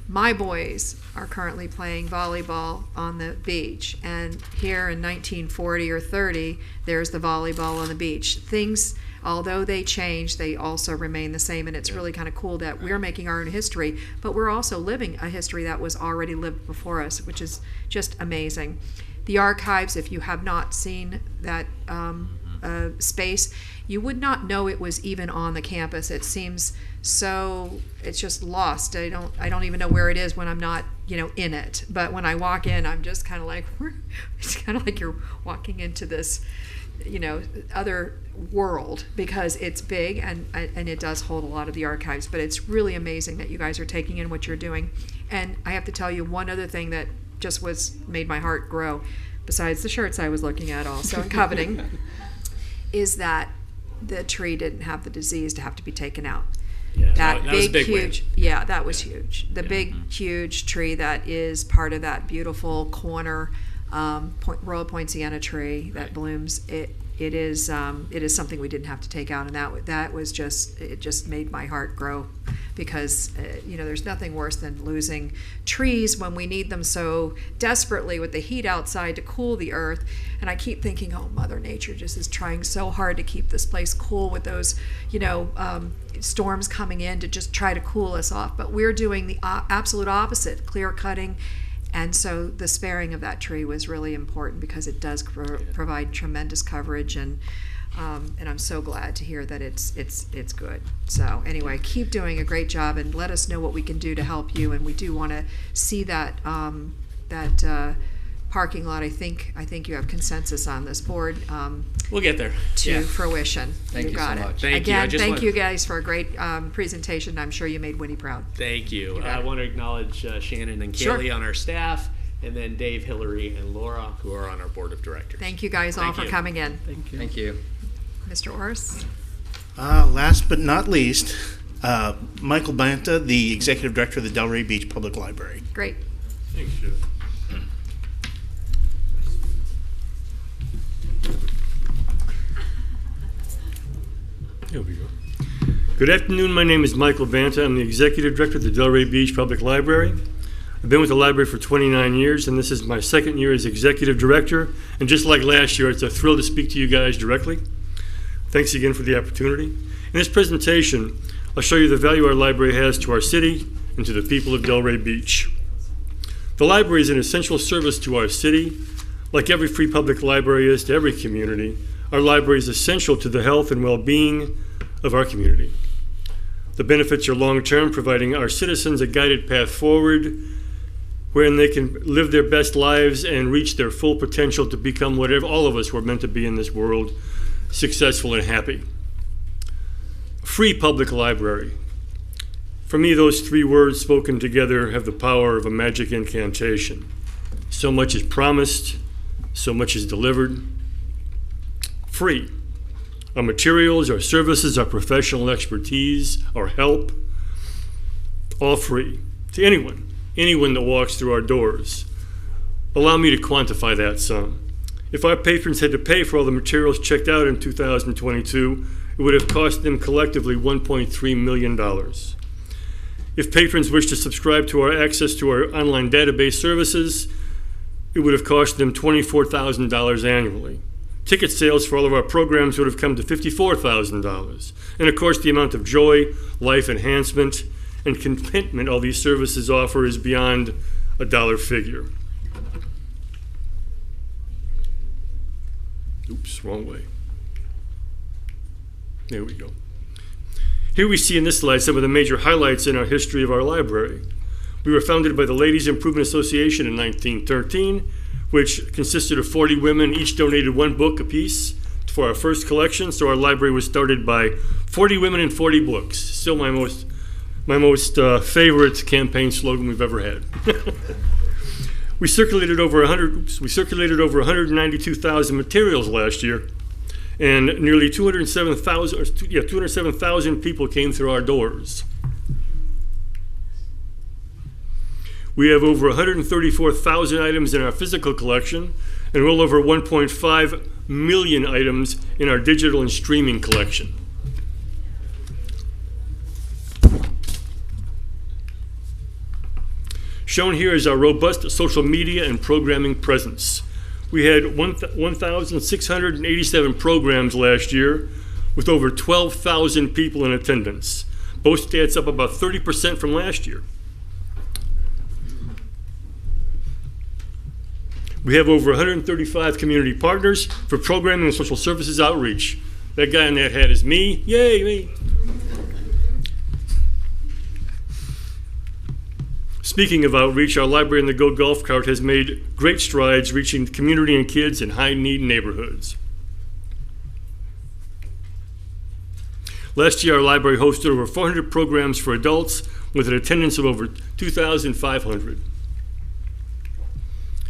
my boys are currently playing volleyball on the beach, and here in 1940 or 30, there's the volleyball on the beach. Things, although they change, they also remain the same, and it's really kind of cool that we're making our own history, but we're also living a history that was already lived before us, which is just amazing. The archives, if you have not seen that space, you would not know it was even on the campus. It seems so, it's just lost. I don't even know where it is when I'm not, in it. But when I walk in, I'm just kind of like, it's kind of like you're walking into this, other world, because it's big and it does hold a lot of the archives. But it's really amazing that you guys are taking in what you're doing. And I have to tell you one other thing that just made my heart grow, besides the shirts I was looking at also and coveting, is that the tree didn't have the disease to have to be taken out. Yeah, that was big, a big huge, win. yeah, that was huge. The big, huge tree that is part of that beautiful corner Royal Poinciana tree that blooms. It is something we didn't have to take out, and that was just made my heart grow, because there's nothing worse than losing trees when we need them so desperately with the heat outside to cool the earth. And I keep thinking, oh, Mother Nature just is trying so hard to keep this place cool with those storms coming in to just try to cool us off. But we're doing the absolute opposite, clear cutting. And so the sparing of that tree was really important, because it does provide tremendous coverage, and I'm so glad to hear that it's good. So anyway, keep doing a great job, and let us know what we can do to help you. And we do want to see that parking lot. I think you have consensus on this board. We'll get there. To fruition. Thank you got so it. much. Thank you. I Again, just thank want- you guys for a great presentation. I'm sure you made Winnie proud. Thank you. You got I it. want to acknowledge Shannon and Sure. Kaylee on our staff, and then Dave, Hillary, and Laura, who are on our board of directors. Thank you guys all Thank for you. coming in. Thank you. Thank you. Mr. Orris? Last but not least, Michael Banta, the Executive Director of the Delray Beach Public Library. Great. Thanks, Jeff. There we go. Good afternoon. My name is Michael Banta. I'm the Executive Director of the Delray Beach Public Library. I've been with the library for 29 years, and this is my second year as Executive Director. And just like last year, it's a thrill to speak to you guys directly. Thanks again for the opportunity. In this presentation, I'll show you the value our library has to our city and to the people of Delray Beach. The library is an essential service to our city. Like every free public library is to every community, our library is essential to the health and well-being of our community. The benefits are long-term, providing our citizens a guided path forward wherein they can live their best lives and reach their full potential to become whatever all of us were meant to be in this world, successful and happy. Free public library. For me, those three words spoken together have the power of a magic incantation. So much is promised, so much is delivered. Free. Our materials, our services, our professional expertise, our help, all free to anyone that walks through our doors. Allow me to quantify that sum. If our patrons had to pay for all the materials checked out in 2022, it would have cost them collectively $1.3 million. If patrons wish to subscribe to our access to our online database services, it would have cost them $24,000 annually. Ticket sales for all of our programs would have come to $54,000. And of course, the amount of joy, life enhancement, and contentment all these services offer is beyond a dollar figure. Oops, wrong way. There we go. Here we see in this slide some of the major highlights in our history of our library. We were founded by the Ladies Improvement Association in 1913, which consisted of 40 women, each donated one book apiece for our first collection. So our library was started by 40 women and 40 books. Still my most favorite campaign slogan we've ever had. We circulated over 192,000 materials last year, and nearly 207,000 people came through our doors. We have over 134,000 items in our physical collection and well over 1.5 million items in our digital and streaming collection. Shown here is our robust social media and programming presence. We had 1,687 programs last year with over 12,000 people in attendance. Both stats up about 30% from last year. We have over 135 community partners for programming and social services outreach. That guy in that hat is me. Yay, me. Speaking of outreach, our library in the Go Golf Cart has made great strides reaching the community and kids in high-need neighborhoods. Last year, our library hosted over 400 programs for adults with an attendance of over 2,500.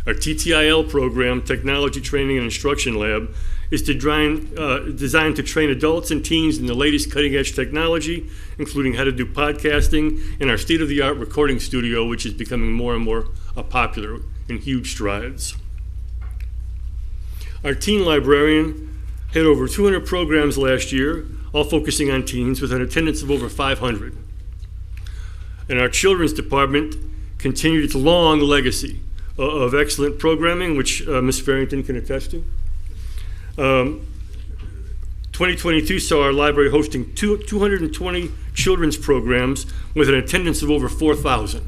Our TTIL program, Technology Training and Instruction Lab, is designed to train adults and teens in the latest cutting-edge technology, including how to do podcasting, and our state-of-the-art recording studio, which is becoming more and more popular in huge strides. Our teen librarian had over 200 programs last year, all focusing on teens, with an attendance of over 500. And our children's department continued its long legacy of excellent programming, which Ms. Farrington can attest to. 2022 saw our library hosting 220 children's programs with an attendance of over 4,000.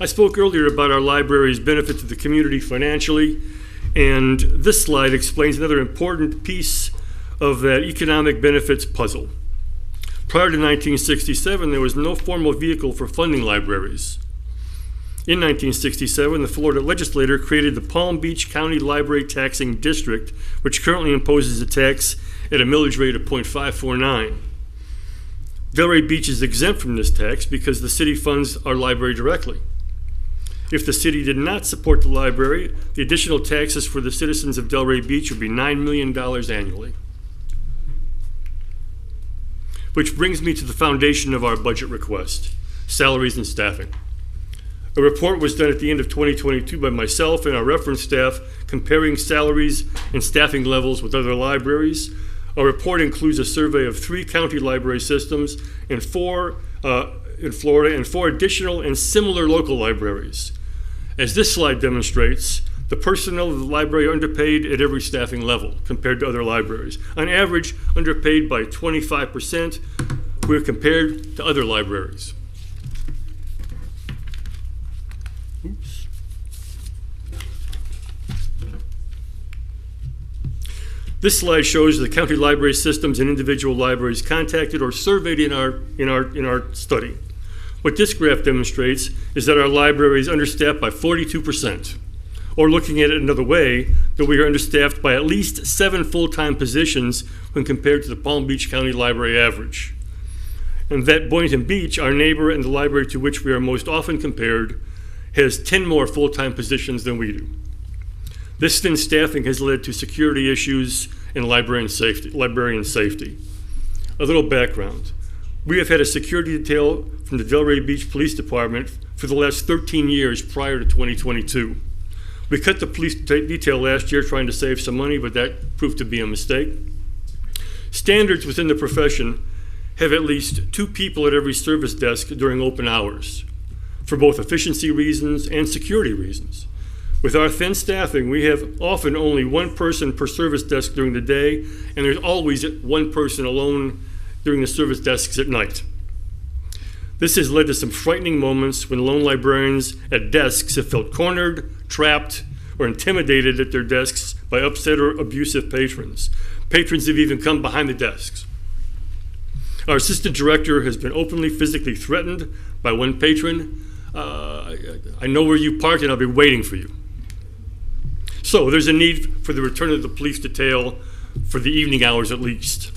I spoke earlier about our library's benefit to the community financially, and this slide explains another important piece of that economic benefits puzzle. Prior to 1967, there was no formal vehicle for funding libraries. In 1967, the Florida legislature created the Palm Beach County Library Taxing District, which currently imposes a tax at a millage rate of 0.549. Delray Beach is exempt from this tax because the city funds our library directly. If the city did not support the library, the additional taxes for the citizens of Delray Beach would be $9 million annually. Which brings me to the foundation of our budget request, salaries and staffing. A report was done at the end of 2022 by myself and our reference staff comparing salaries and staffing levels with other libraries. Our report includes a survey of 3 county library systems and 4 in Florida and 4 additional and similar local libraries. As this slide demonstrates, the personnel of the library are underpaid at every staffing level compared to other libraries. On average, underpaid by 25% where compared to other libraries. Oops. This slide shows the county library systems and individual libraries contacted or surveyed in our study. What this graph demonstrates is that our library is understaffed by 42%. Or looking at it another way, that we are understaffed by at least 7 full-time positions when compared to the Palm Beach County Library average. And that Boynton Beach, our neighbor and the library to which we are most often compared, has 10 more full-time positions than we do. This thin staffing has led to security issues and librarian safety. A little background. We have had a security detail from the Delray Beach Police Department for the last 13 years prior to 2022. We cut the police detail last year trying to save some money, but that proved to be a mistake. Standards within the profession have at least 2 people at every service desk during open hours, for both efficiency reasons and security reasons. With our thin staffing, we have often only 1 person per service desk during the day, and there's always 1 person alone during the service desks at night. This has led to some frightening moments when lone librarians at desks have felt cornered, trapped, or intimidated at their desks by upset or abusive patrons. Patrons have even come behind the desks. Our assistant director has been openly physically threatened by one patron. I know where you parked and I'll be waiting for you. So there's a need for the return of the police detail for the evening hours at least.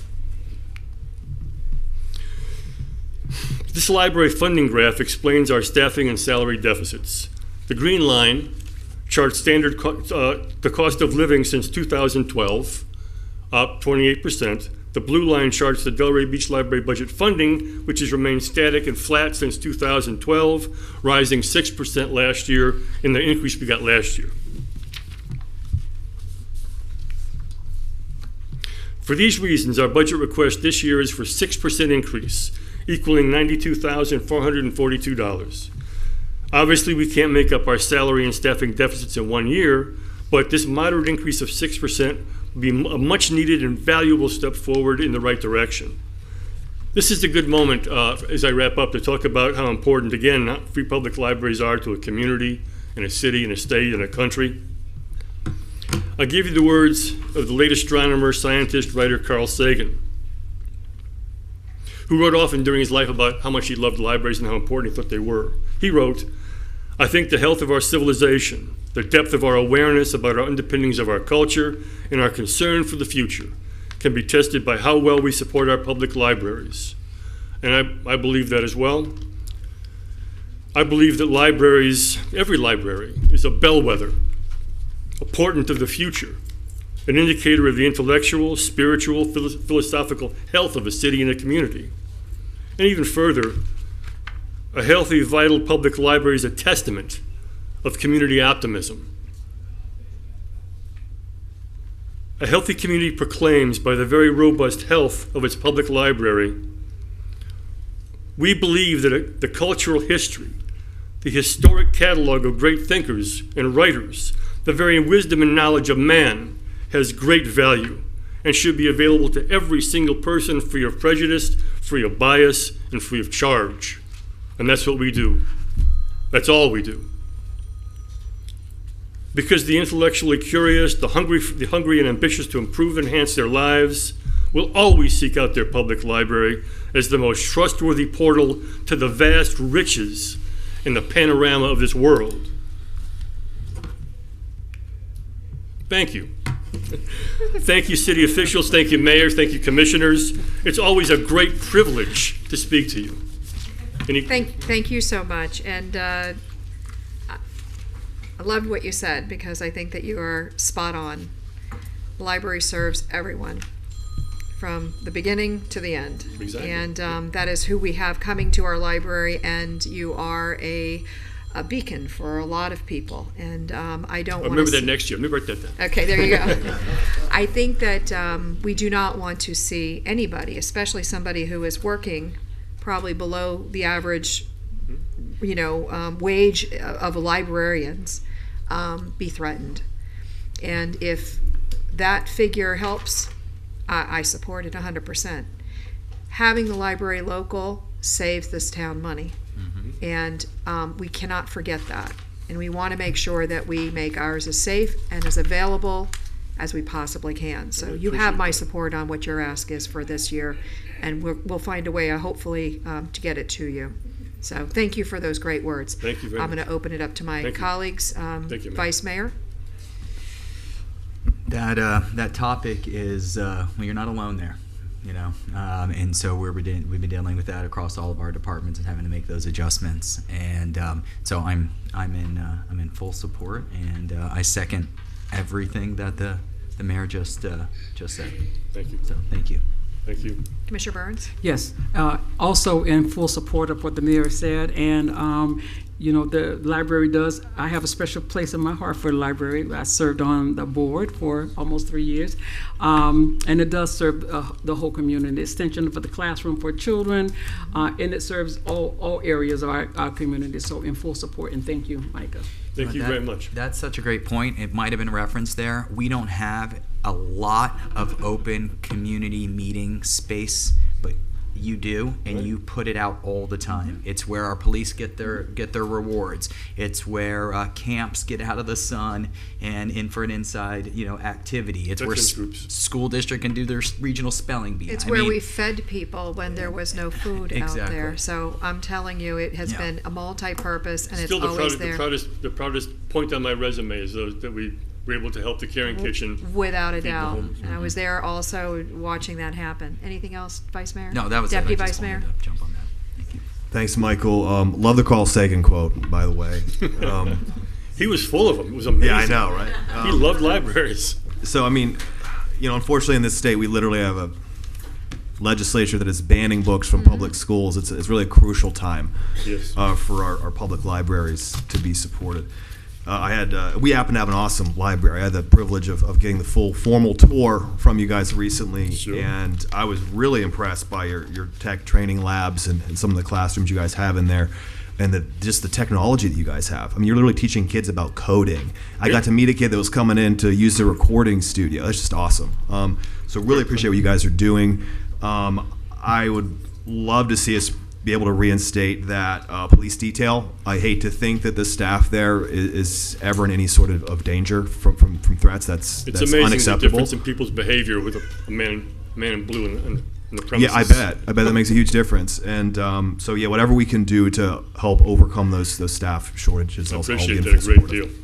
This library funding graph explains our staffing and salary deficits. The green line charts the cost of living since 2012, up 28%. The blue line charts the Delray Beach Library budget funding, which has remained static and flat since 2012, rising 6% last year in the increase we got last year. For these reasons, our budget request this year is for 6% increase, equaling $92,442. Obviously, we can't make up our salary and staffing deficits in 1 year, but this moderate increase of 6% would be a much needed and valuable step forward in the right direction. This is a good moment, as I wrap up, to talk about how important, again, free public libraries are to a community, and a city, and a state, and a country. I'll give you the words of the late astronomer, scientist, writer Carl Sagan, who wrote often during his life about how much he loved libraries and how important he thought they were. He wrote, "I think the health of our civilization, the depth of our awareness about our underpinnings of our culture, and our concern for the future can be tested by how well we support our public libraries." And I believe that as well. I believe that libraries, every library, is a bellwether, a portent of the future, an indicator of the intellectual, spiritual, philosophical health of a city and a community. And even further, a healthy, vital public library is a testament of community optimism. A healthy community proclaims by the very robust health of its public library, we believe that the cultural history, the historic catalog of great thinkers and writers, the very wisdom and knowledge of man has great value and should be available to every single person free of prejudice, free of bias, and free of charge. And that's what we do. That's all we do. Because the intellectually curious, the hungry and ambitious to improve and enhance their lives will always seek out their public library as the most trustworthy portal to the vast riches in the panorama of this world. Thank you. Thank you, city officials. Thank you, mayors. Thank you, commissioners. It's always a great privilege to speak to you. Thank you so much. And I loved what you said, because I think that you are spot on. The library serves everyone from the beginning to the end. Exactly. And that is who we have coming to our library, and you are a beacon for a lot of people. And I don't want to remember that next year. Let me write that down. Okay, there you go. I think that we do not want to see anybody, especially somebody who is working probably below the average, wage of librarians, be threatened. And if that figure helps, I support it 100%. Having the library local saves this town money. And we cannot forget that. And we want to make sure that we make ours as safe and as available as we possibly can. So you have my support on what your ask is for this year, and we'll find a way, hopefully, to get it to you. So thank you for those great words. Thank you very much. I'm going to open it up to my colleagues. Thank you, Vice Mayor? That topic is, well, you're not alone there. And so we've been dealing with that across all of our departments and having to make those adjustments. And so I'm in full support, and I second everything that the mayor just said. Thank you. So thank you. Thank you. Commissioner Burns? Yes, also in full support of what the mayor said, and the library does. I have a special place in my heart for the library. I served on the board for almost 3 years, and it does serve the whole community. Extension for the classroom for children, and it serves all areas of our community. So in full support, and thank you, Micah. Thank you very much. That's such a great point. It might have been referenced there. We don't have a lot of open community meeting space, but you do, and you put it out all the time. It's where our police get their rewards. It's where camps get out of the sun and in for an inside activity. It's where school district can do their regional spelling bee. It's where we fed people when there was no food out Exactly. there. So I'm telling you, it has been a multi-purpose, and Still, it's always there. the proudest point on my resume is that we were able to help the Caring Kitchen. Without a feed the doubt. homeless. And I was there also watching that happen. Anything else, Vice Mayor? No, that was Deputy it. I Vice just Mayor? wanted to jump on that. Thank you. Thanks, Michael. Love the Carl Sagan quote, by the way. He was full of them. It was amazing. Yeah, I know, right? He loved libraries. So, I mean, unfortunately in this state, we literally have a legislature that is banning books from public schools. It's really a crucial time Yes. for our public libraries to be supported. We happen to have an awesome library. I had the privilege of getting the full formal tour from you guys recently, and I was really impressed by your tech training labs and some of the classrooms you guys have in there, and just the technology that you guys have. I mean, you're literally teaching kids about coding. I got to meet a kid that was coming in to use the recording studio. That's just awesome. So really appreciate what you guys are doing. I would love to see us be able to reinstate that police detail. I hate to think that the staff there is ever in any sort of danger from threats. That's Amazing unacceptable. the difference in people's behavior with a man in blue in the premises. Yeah, I bet that makes a huge difference. And so yeah, whatever we can do to help overcome those staff shortages, I'll be appreciate in that full a great support of. deal.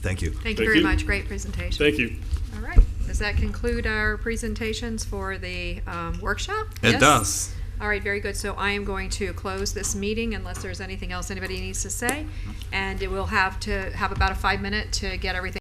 Thank you. Thank you very much. Great presentation. Thank you. All right. Does that conclude our presentations for the workshop? It does. All right, very good. So I am going to close this meeting unless there's anything else anybody needs to say. And it will have about a 5-minute to get everything